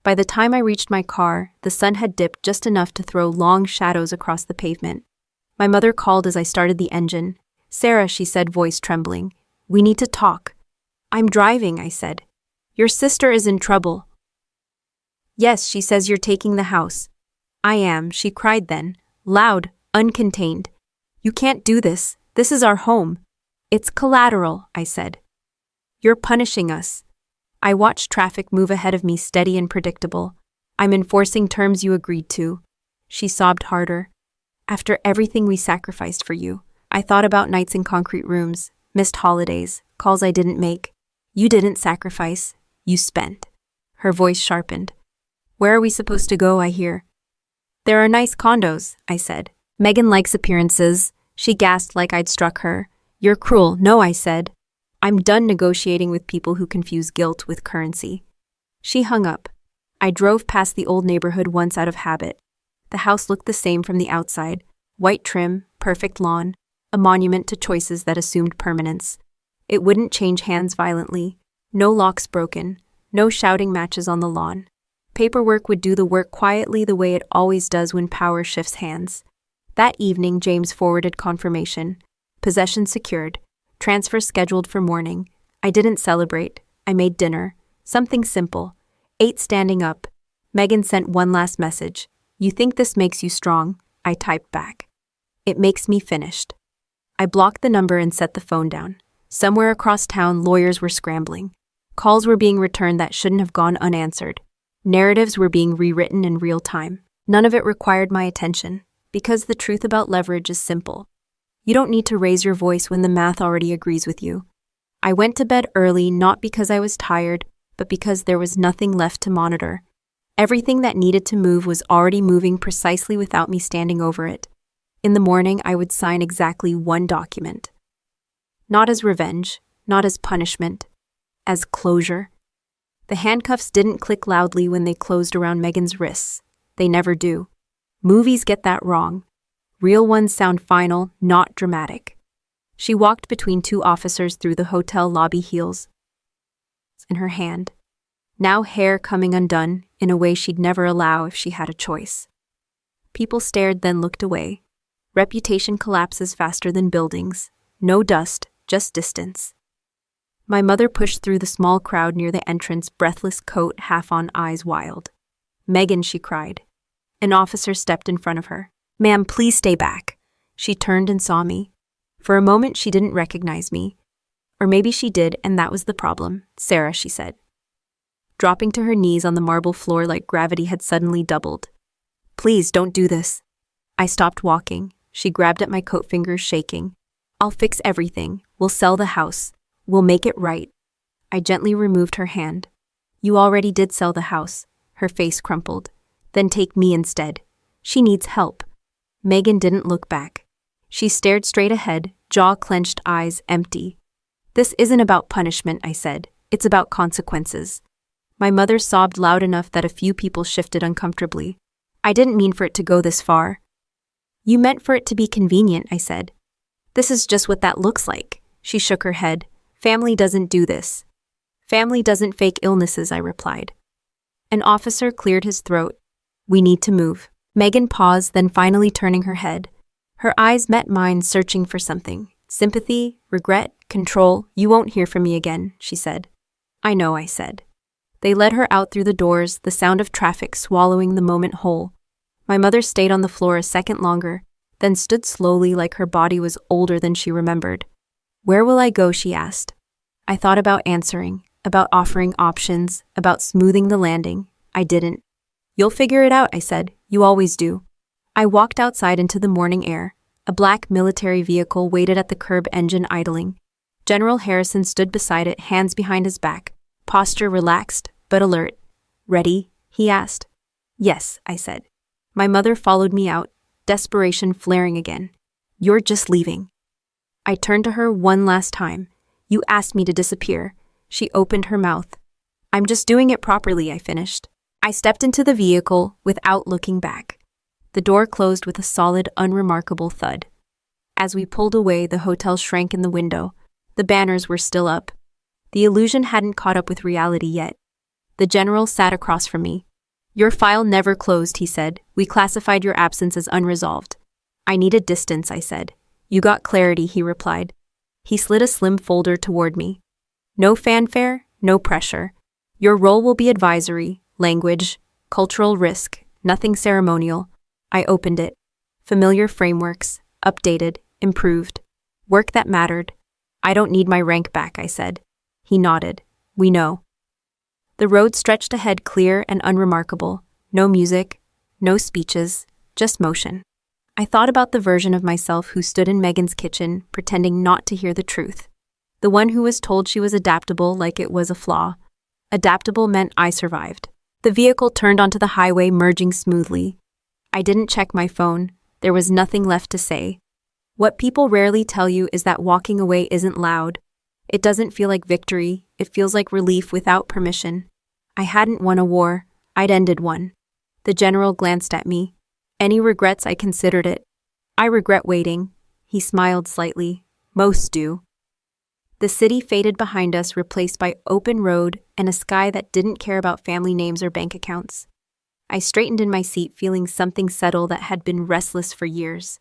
By the time I reached my car, the sun had dipped just enough to throw long shadows across the pavement. My mother called as I started the engine. Sarah, she said, voice trembling. We need to talk. I'm driving, I said. Your sister is in trouble. Yes, she says you're taking the house. I am, she cried then, loud, uncontained. You can't do this. This is our home. It's collateral, I said. You're punishing us. I watched traffic move ahead of me, steady and predictable. I'm enforcing terms you agreed to. She sobbed harder. After everything we sacrificed for you, I thought about nights in concrete rooms, missed holidays, calls I didn't make. You didn't sacrifice, you spent. Her voice sharpened. Where are we supposed to go, I hear? There are nice condos, I said. Megan likes appearances. She gasped like I'd struck her. You're cruel. No, I said. I'm done negotiating with people who confuse guilt with currency. She hung up. I drove past the old neighborhood once out of habit. The house looked the same from the outside. White trim, perfect lawn, a monument to choices that assumed permanence. It wouldn't change hands violently. No locks broken. No shouting matches on the lawn. Paperwork would do the work quietly the way it always does when power shifts hands. That evening, James forwarded confirmation. Possession secured. Transfer scheduled for morning. I didn't celebrate. I made dinner. Something simple. Ate standing up. Megan sent one last message. You think this makes you strong? I typed back. It makes me finished. I blocked the number and set the phone down. Somewhere across town, lawyers were scrambling. Calls were being returned that shouldn't have gone unanswered. Narratives were being rewritten in real time. None of it required my attention, because the truth about leverage is simple. You don't need to raise your voice when the math already agrees with you. I went to bed early not because I was tired, but because there was nothing left to monitor. Everything that needed to move was already moving precisely without me standing over it. In the morning, I would sign exactly one document. Not as revenge, not as punishment, as closure. The handcuffs didn't click loudly when they closed around Megan's wrists. They never do. Movies get that wrong. Real ones sound final, not dramatic. She walked between two officers through the hotel lobby, heels in her hand. Now hair coming undone in a way she'd never allow if she had a choice. People stared, then looked away. Reputation collapses faster than buildings. No dust, just distance. My mother pushed through the small crowd near the entrance, breathless, coat half on, eyes wild. Megan, she cried. An officer stepped in front of her. Ma'am, please stay back. She turned and saw me. For a moment, she didn't recognize me. Or maybe she did, and that was the problem. Sarah, she said. Dropping to her knees on the marble floor like gravity had suddenly doubled. Please, don't do this. I stopped walking. She grabbed at my coat, fingers shaking. I'll fix everything. We'll sell the house. We'll make it right. I gently removed her hand. You already did sell the house. Her face crumpled. Then take me instead. She needs help. Megan didn't look back. She stared straight ahead, jaw clenched, eyes empty. This isn't about punishment, I said. It's about consequences. My mother sobbed loud enough that a few people shifted uncomfortably. I didn't mean for it to go this far. You meant for it to be convenient, I said. This is just what that looks like. She shook her head. Family doesn't do this. Family doesn't fake illnesses, I replied. An officer cleared his throat. We need to move. Megan paused, then finally turning her head. Her eyes met mine, searching for something. Sympathy, regret, control. You won't hear from me again, she said. I know, I said. They led her out through the doors, the sound of traffic swallowing the moment whole. My mother stayed on the floor a second longer, then stood slowly like her body was older than she remembered. Where will I go, she asked. I thought about answering, about offering options, about smoothing the landing. I didn't. You'll figure it out, I said. You always do. I walked outside into the morning air. A black military vehicle waited at the curb, engine idling. General Harrison stood beside it, hands behind his back, posture relaxed but alert. Ready? He asked. Yes, I said. My mother followed me out, desperation flaring again. You're just leaving. I turned to her one last time. You asked me to disappear. She opened her mouth. I'm just doing it properly, I finished. I stepped into the vehicle without looking back. The door closed with a solid, unremarkable thud. As we pulled away, the hotel shrank in the window. The banners were still up. The illusion hadn't caught up with reality yet. The general sat across from me. Your file never closed, he said. We classified your absence as unresolved. I needed distance, I said. You got clarity, he replied. He slid a slim folder toward me. No fanfare, no pressure. Your role will be advisory, language, cultural risk, nothing ceremonial. I opened it. Familiar frameworks, updated, improved. Work that mattered. I don't need my rank back, I said. He nodded. We know. The road stretched ahead, clear and unremarkable. No music, no speeches, just motion. I thought about the version of myself who stood in Megan's kitchen, pretending not to hear the truth. The one who was told she was adaptable like it was a flaw. Adaptable meant I survived. The vehicle turned onto the highway, merging smoothly. I didn't check my phone. There was nothing left to say. What people rarely tell you is that walking away isn't loud. It doesn't feel like victory. It feels like relief without permission. I hadn't won a war. I'd ended one. The general glanced at me. Any regrets? I considered it. I regret waiting. He smiled slightly. Most do. The city faded behind us, replaced by open road and a sky that didn't care about family names or bank accounts. I straightened in my seat, feeling something settle that had been restless for years.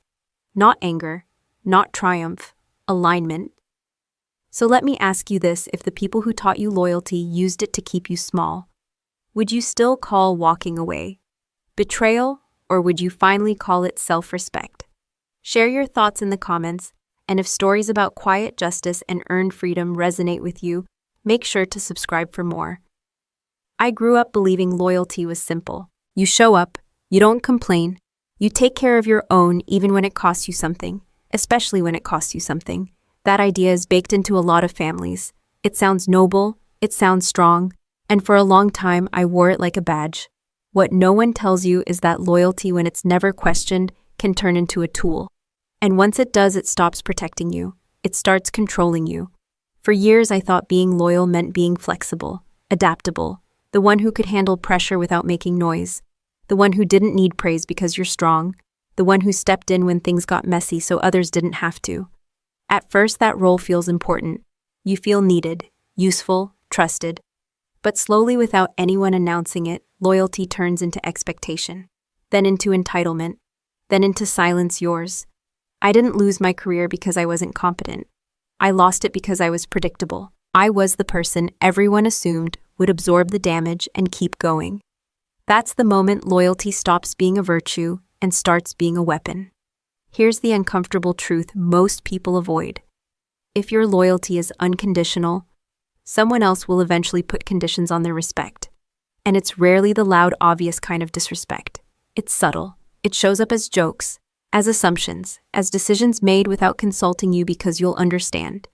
Not anger, not triumph, alignment. So let me ask you this: if the people who taught you loyalty used it to keep you small, would you still call walking away betrayal, or would you finally call it self-respect? Share your thoughts in the comments, and if stories about quiet justice and earned freedom resonate with you, make sure to subscribe for more. I grew up believing loyalty was simple. You show up, you don't complain, you take care of your own even when it costs you something, especially when it costs you something. That idea is baked into a lot of families. It sounds noble, it sounds strong, and for a long time I wore it like a badge. What no one tells you is that loyalty, when it's never questioned, can turn into a tool. And once it does, it stops protecting you. It starts controlling you. For years, I thought being loyal meant being flexible, adaptable, the one who could handle pressure without making noise, the one who didn't need praise because you're strong, the one who stepped in when things got messy so others didn't have to. At first, that role feels important. You feel needed, useful, trusted. But slowly, without anyone announcing it, loyalty turns into expectation, then into entitlement, then into silence yours. I didn't lose my career because I wasn't competent. I lost it because I was predictable. I was the person everyone assumed would absorb the damage and keep going. That's the moment loyalty stops being a virtue and starts being a weapon. Here's the uncomfortable truth most people avoid. If your loyalty is unconditional, someone else will eventually put conditions on their respect. And it's rarely the loud, obvious kind of disrespect. It's subtle. It shows up as jokes, as assumptions, as decisions made without consulting you because you'll understand.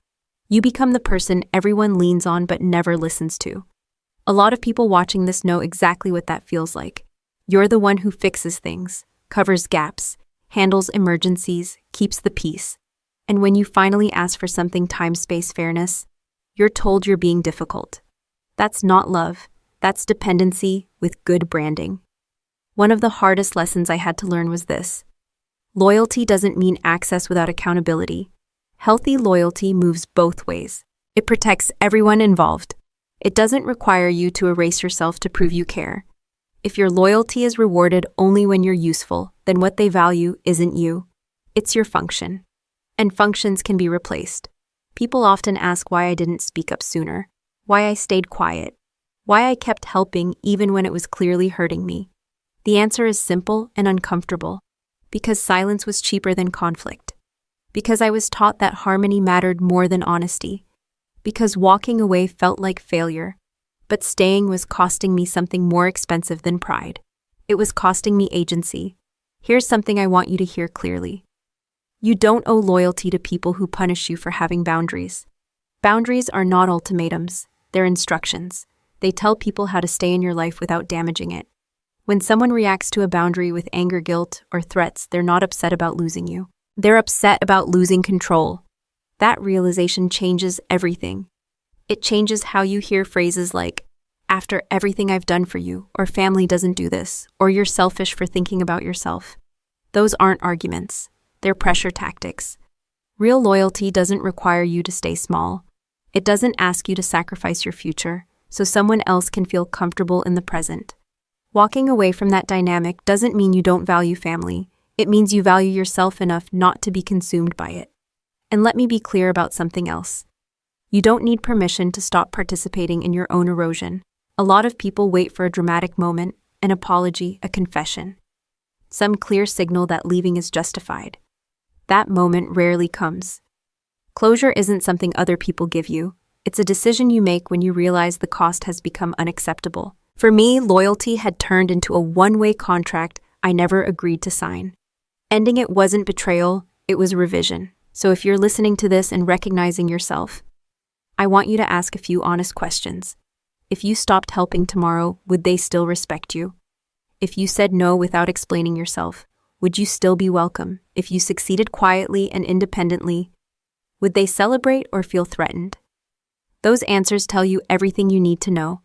You become the person everyone leans on but never listens to. A lot of people watching this know exactly what that feels like. You're the one who fixes things, covers gaps, handles emergencies, keeps the peace. And when you finally ask for something, time, space, fairness, you're told you're being difficult. That's not love. That's dependency with good branding. One of the hardest lessons I had to learn was this. Loyalty doesn't mean access without accountability. Healthy loyalty moves both ways. It protects everyone involved. It doesn't require you to erase yourself to prove you care. If your loyalty is rewarded only when you're useful, then what they value isn't you. It's your function. And functions can be replaced. People often ask why I didn't speak up sooner, why I stayed quiet, why I kept helping even when it was clearly hurting me. The answer is simple and uncomfortable. Because silence was cheaper than conflict. Because I was taught that harmony mattered more than honesty. Because walking away felt like failure. But staying was costing me something more expensive than pride. It was costing me agency. Here's something I want you to hear clearly. You don't owe loyalty to people who punish you for having boundaries. Boundaries are not ultimatums. They're instructions. They tell people how to stay in your life without damaging it. When someone reacts to a boundary with anger, guilt, or threats, they're not upset about losing you. They're upset about losing control. That realization changes everything. It changes how you hear phrases like, after everything I've done for you, or family doesn't do this, or you're selfish for thinking about yourself. Those aren't arguments. They're pressure tactics. Real loyalty doesn't require you to stay small. It doesn't ask you to sacrifice your future, so someone else can feel comfortable in the present. Walking away from that dynamic doesn't mean you don't value family. It means you value yourself enough not to be consumed by it. And let me be clear about something else. You don't need permission to stop participating in your own erosion. A lot of people wait for a dramatic moment, an apology, a confession. Some clear signal that leaving is justified. That moment rarely comes. Closure isn't something other people give you. It's a decision you make when you realize the cost has become unacceptable. For me, loyalty had turned into a one-way contract I never agreed to sign. Ending it wasn't betrayal, it was revision. So if you're listening to this and recognizing yourself, I want you to ask a few honest questions. If you stopped helping tomorrow, would they still respect you? If you said no without explaining yourself, would you still be welcome? If you succeeded quietly and independently, would they celebrate or feel threatened? Those answers tell you everything you need to know.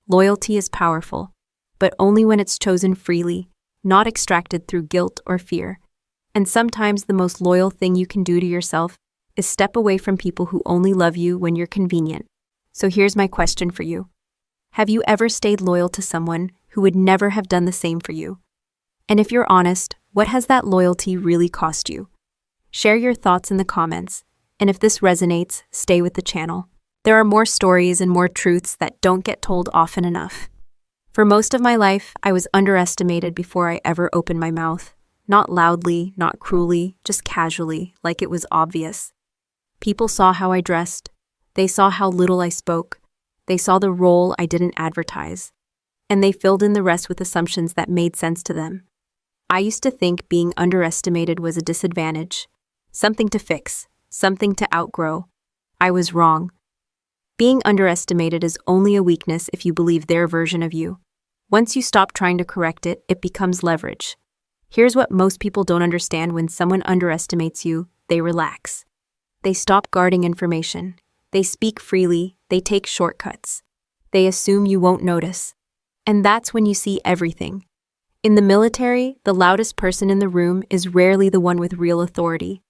Loyalty is powerful, but only when it's chosen freely, not extracted through guilt or fear. And sometimes the most loyal thing you can do to yourself is step away from people who only love you when you're convenient. So here's my question for you. Have you ever stayed loyal to someone who would never have done the same for you? And if you're honest, what has that loyalty really cost you? Share your thoughts in the comments, and if this resonates, stay with the channel. There are more stories and more truths that don't get told often enough. For most of my life, I was underestimated before I ever opened my mouth. Not loudly, not cruelly, just casually, like it was obvious. People saw how I dressed. They saw how little I spoke. They saw the role I didn't advertise. And they filled in the rest with assumptions that made sense to them. I used to think being underestimated was a disadvantage, something to fix, something to outgrow. I was wrong. Being underestimated is only a weakness if you believe their version of you. Once you stop trying to correct it, it becomes leverage. Here's what most people don't understand: when someone underestimates you, they relax. They stop guarding information. They speak freely. They take shortcuts. They assume you won't notice. And that's when you see everything. In the military, the loudest person in the room is rarely the one with real authority.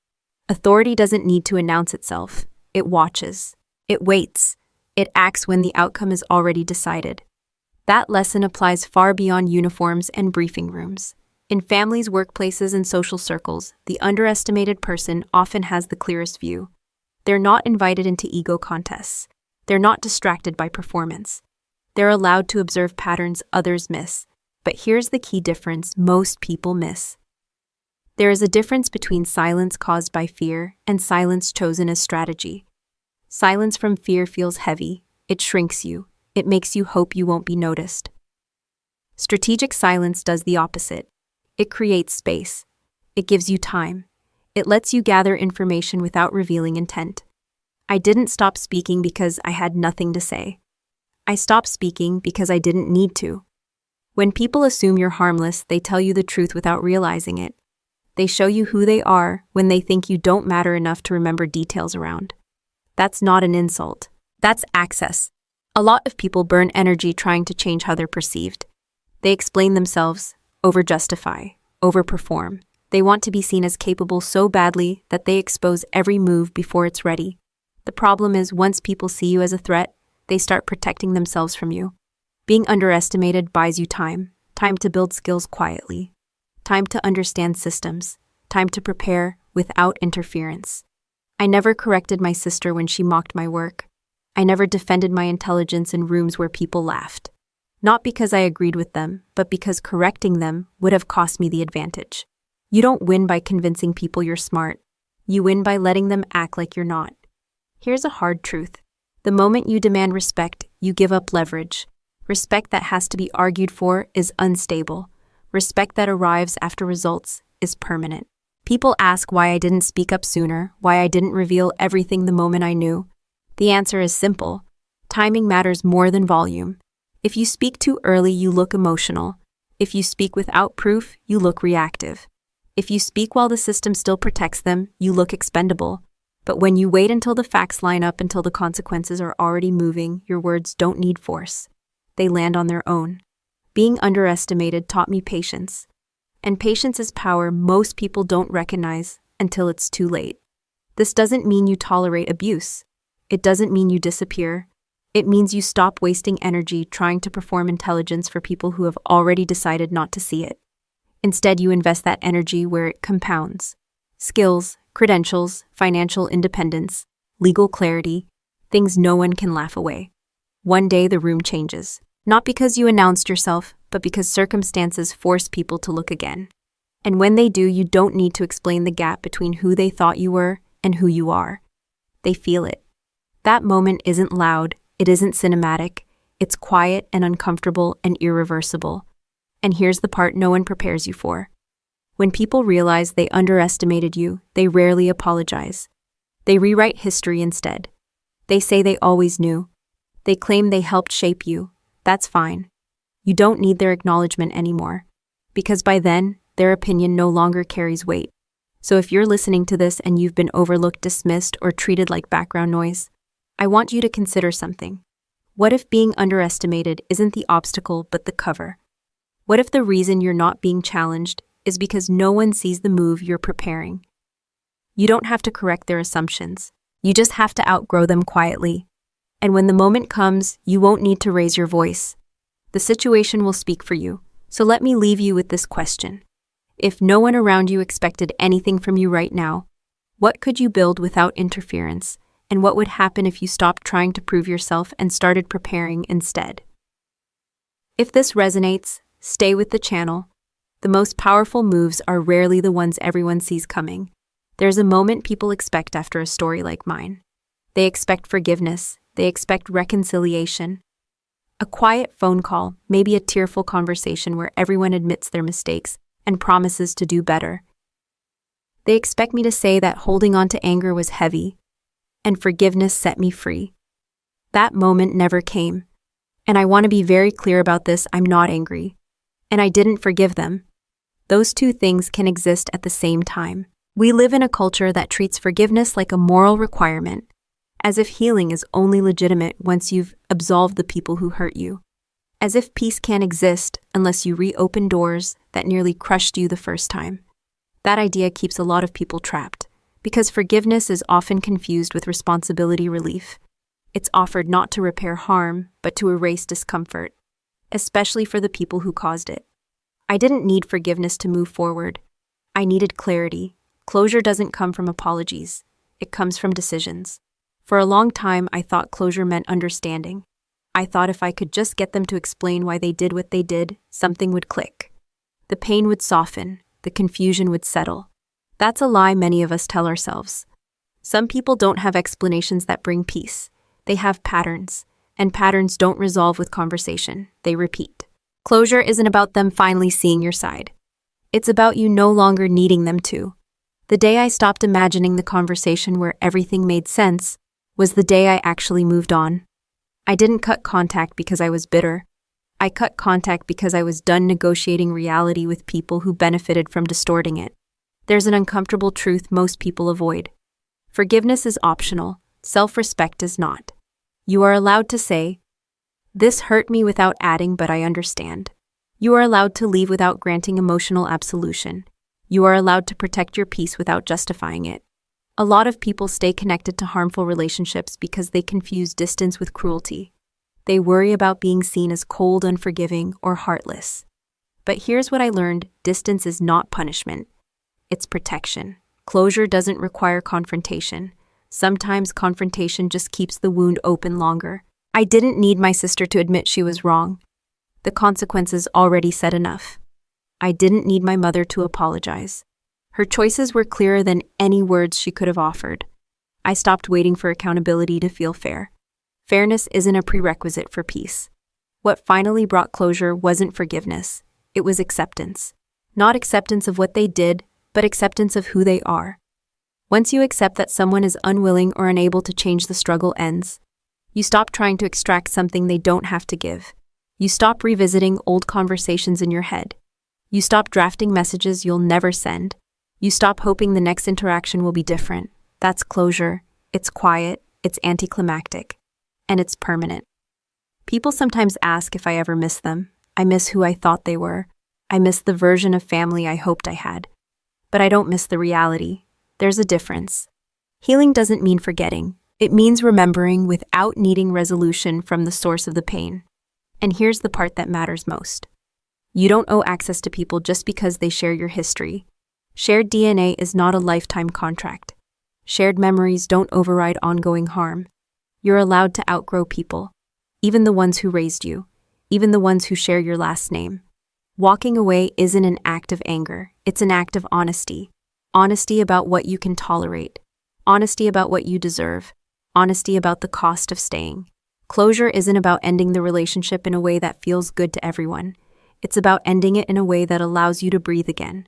Authority doesn't need to announce itself. It watches. It waits. It acts when the outcome is already decided. That lesson applies far beyond uniforms and briefing rooms. In families, workplaces, and social circles, the underestimated person often has the clearest view. They're not invited into ego contests. They're not distracted by performance. They're allowed to observe patterns others miss. But here's the key difference most people miss. There is a difference between silence caused by fear and silence chosen as strategy. Silence from fear feels heavy. It shrinks you. It makes you hope you won't be noticed. Strategic silence does the opposite. It creates space. It gives you time. It lets you gather information without revealing intent. I didn't stop speaking because I had nothing to say. I stopped speaking because I didn't need to. When people assume you're harmless, they tell you the truth without realizing it. They show you who they are when they think you don't matter enough to remember details around. That's not an insult. That's access. A lot of people burn energy trying to change how they're perceived. They explain themselves, over-justify, over-perform. They want to be seen as capable so badly that they expose every move before it's ready. The problem is, once people see you as a threat, they start protecting themselves from you. Being underestimated buys you time. Time to build skills quietly. Time to understand systems. Time to prepare without interference. I never corrected my sister when she mocked my work. I never defended my intelligence in rooms where people laughed. Not because I agreed with them, but because correcting them would have cost me the advantage. You don't win by convincing people you're smart. You win by letting them act like you're not. Here's a hard truth. The moment you demand respect, you give up leverage. Respect that has to be argued for is unstable. Respect that arrives after results is permanent. People ask why I didn't speak up sooner, why I didn't reveal everything the moment I knew. The answer is simple. Timing matters more than volume. If you speak too early, you look emotional. If you speak without proof, you look reactive. If you speak while the system still protects them, you look expendable. But when you wait until the facts line up, until the consequences are already moving, your words don't need force. They land on their own. Being underestimated taught me patience. And patience is power most people don't recognize until it's too late. This doesn't mean you tolerate abuse. It doesn't mean you disappear. It means you stop wasting energy trying to perform intelligence for people who have already decided not to see it. Instead, you invest that energy where it compounds. Skills, credentials, financial independence, legal clarity, things no one can laugh away. One day the room changes. Not because you announced yourself, but because circumstances force people to look again. And when they do, you don't need to explain the gap between who they thought you were and who you are. They feel it. That moment isn't loud, it isn't cinematic, it's quiet and uncomfortable and irreversible. And here's the part no one prepares you for. When people realize they underestimated you, they rarely apologize. They rewrite history instead. They say they always knew. They claim they helped shape you. That's fine. You don't need their acknowledgement anymore, because by then, their opinion no longer carries weight. So if you're listening to this and you've been overlooked, dismissed, or treated like background noise, I want you to consider something. What if being underestimated isn't the obstacle but the cover? What if the reason you're not being challenged is because no one sees the move you're preparing? You don't have to correct their assumptions. You just have to outgrow them quietly. And when the moment comes, you won't need to raise your voice. The situation will speak for you. So let me leave you with this question. If no one around you expected anything from you right now, what could you build without interference? And what would happen if you stopped trying to prove yourself and started preparing instead? If this resonates, stay with the channel. The most powerful moves are rarely the ones everyone sees coming. There's a moment people expect after a story like mine. They expect forgiveness. They expect reconciliation. A quiet phone call, maybe a tearful conversation where everyone admits their mistakes and promises to do better. They expect me to say that holding on to anger was heavy, and forgiveness set me free. That moment never came. And I want to be very clear about this, I'm not angry. And I didn't forgive them. Those two things can exist at the same time. We live in a culture that treats forgiveness like a moral requirement, as if healing is only legitimate once you've absolved the people who hurt you. As if peace can't exist unless you reopen doors that nearly crushed you the first time. That idea keeps a lot of people trapped, because forgiveness is often confused with responsibility relief. It's offered not to repair harm, but to erase discomfort, especially for the people who caused it. I didn't need forgiveness to move forward. I needed clarity. Closure doesn't come from apologies. It comes from decisions. For a long time, I thought closure meant understanding. I thought if I could just get them to explain why they did what they did, something would click. The pain would soften. The confusion would settle. That's a lie many of us tell ourselves. Some people don't have explanations that bring peace. They have patterns, and patterns don't resolve with conversation. They repeat. Closure isn't about them finally seeing your side. It's about you no longer needing them to. The day I stopped imagining the conversation where everything made sense was the day I actually moved on. I didn't cut contact because I was bitter. I cut contact because I was done negotiating reality with people who benefited from distorting it. There's an uncomfortable truth most people avoid. Forgiveness is optional. Self-respect is not. You are allowed to say, "This hurt me," without adding, "but I understand." You are allowed to leave without granting emotional absolution. You are allowed to protect your peace without justifying it. A lot of people stay connected to harmful relationships because they confuse distance with cruelty. They worry about being seen as cold, unforgiving, or heartless. But here's what I learned: distance is not punishment. It's protection. Closure doesn't require confrontation. Sometimes confrontation just keeps the wound open longer. I didn't need my sister to admit she was wrong. The consequences already said enough. I didn't need my mother to apologize. Her choices were clearer than any words she could have offered. I stopped waiting for accountability to feel fair. Fairness isn't a prerequisite for peace. What finally brought closure wasn't forgiveness. It was acceptance. Not acceptance of what they did, but acceptance of who they are. Once you accept that someone is unwilling or unable to change, the struggle ends. You stop trying to extract something they don't have to give. You stop revisiting old conversations in your head. You stop drafting messages you'll never send. You stop hoping the next interaction will be different. That's closure. It's quiet, it's anticlimactic, and it's permanent. People sometimes ask if I ever miss them. I miss who I thought they were. I miss the version of family I hoped I had. But I don't miss the reality. There's a difference. Healing doesn't mean forgetting. It means remembering without needing resolution from the source of the pain. And here's the part that matters most. You don't owe access to people just because they share your history. Shared DNA is not a lifetime contract. Shared memories don't override ongoing harm. You're allowed to outgrow people, even the ones who raised you, even the ones who share your last name. Walking away isn't an act of anger, it's an act of honesty. Honesty about what you can tolerate. Honesty about what you deserve. Honesty about the cost of staying. Closure isn't about ending the relationship in a way that feels good to everyone. It's about ending it in a way that allows you to breathe again.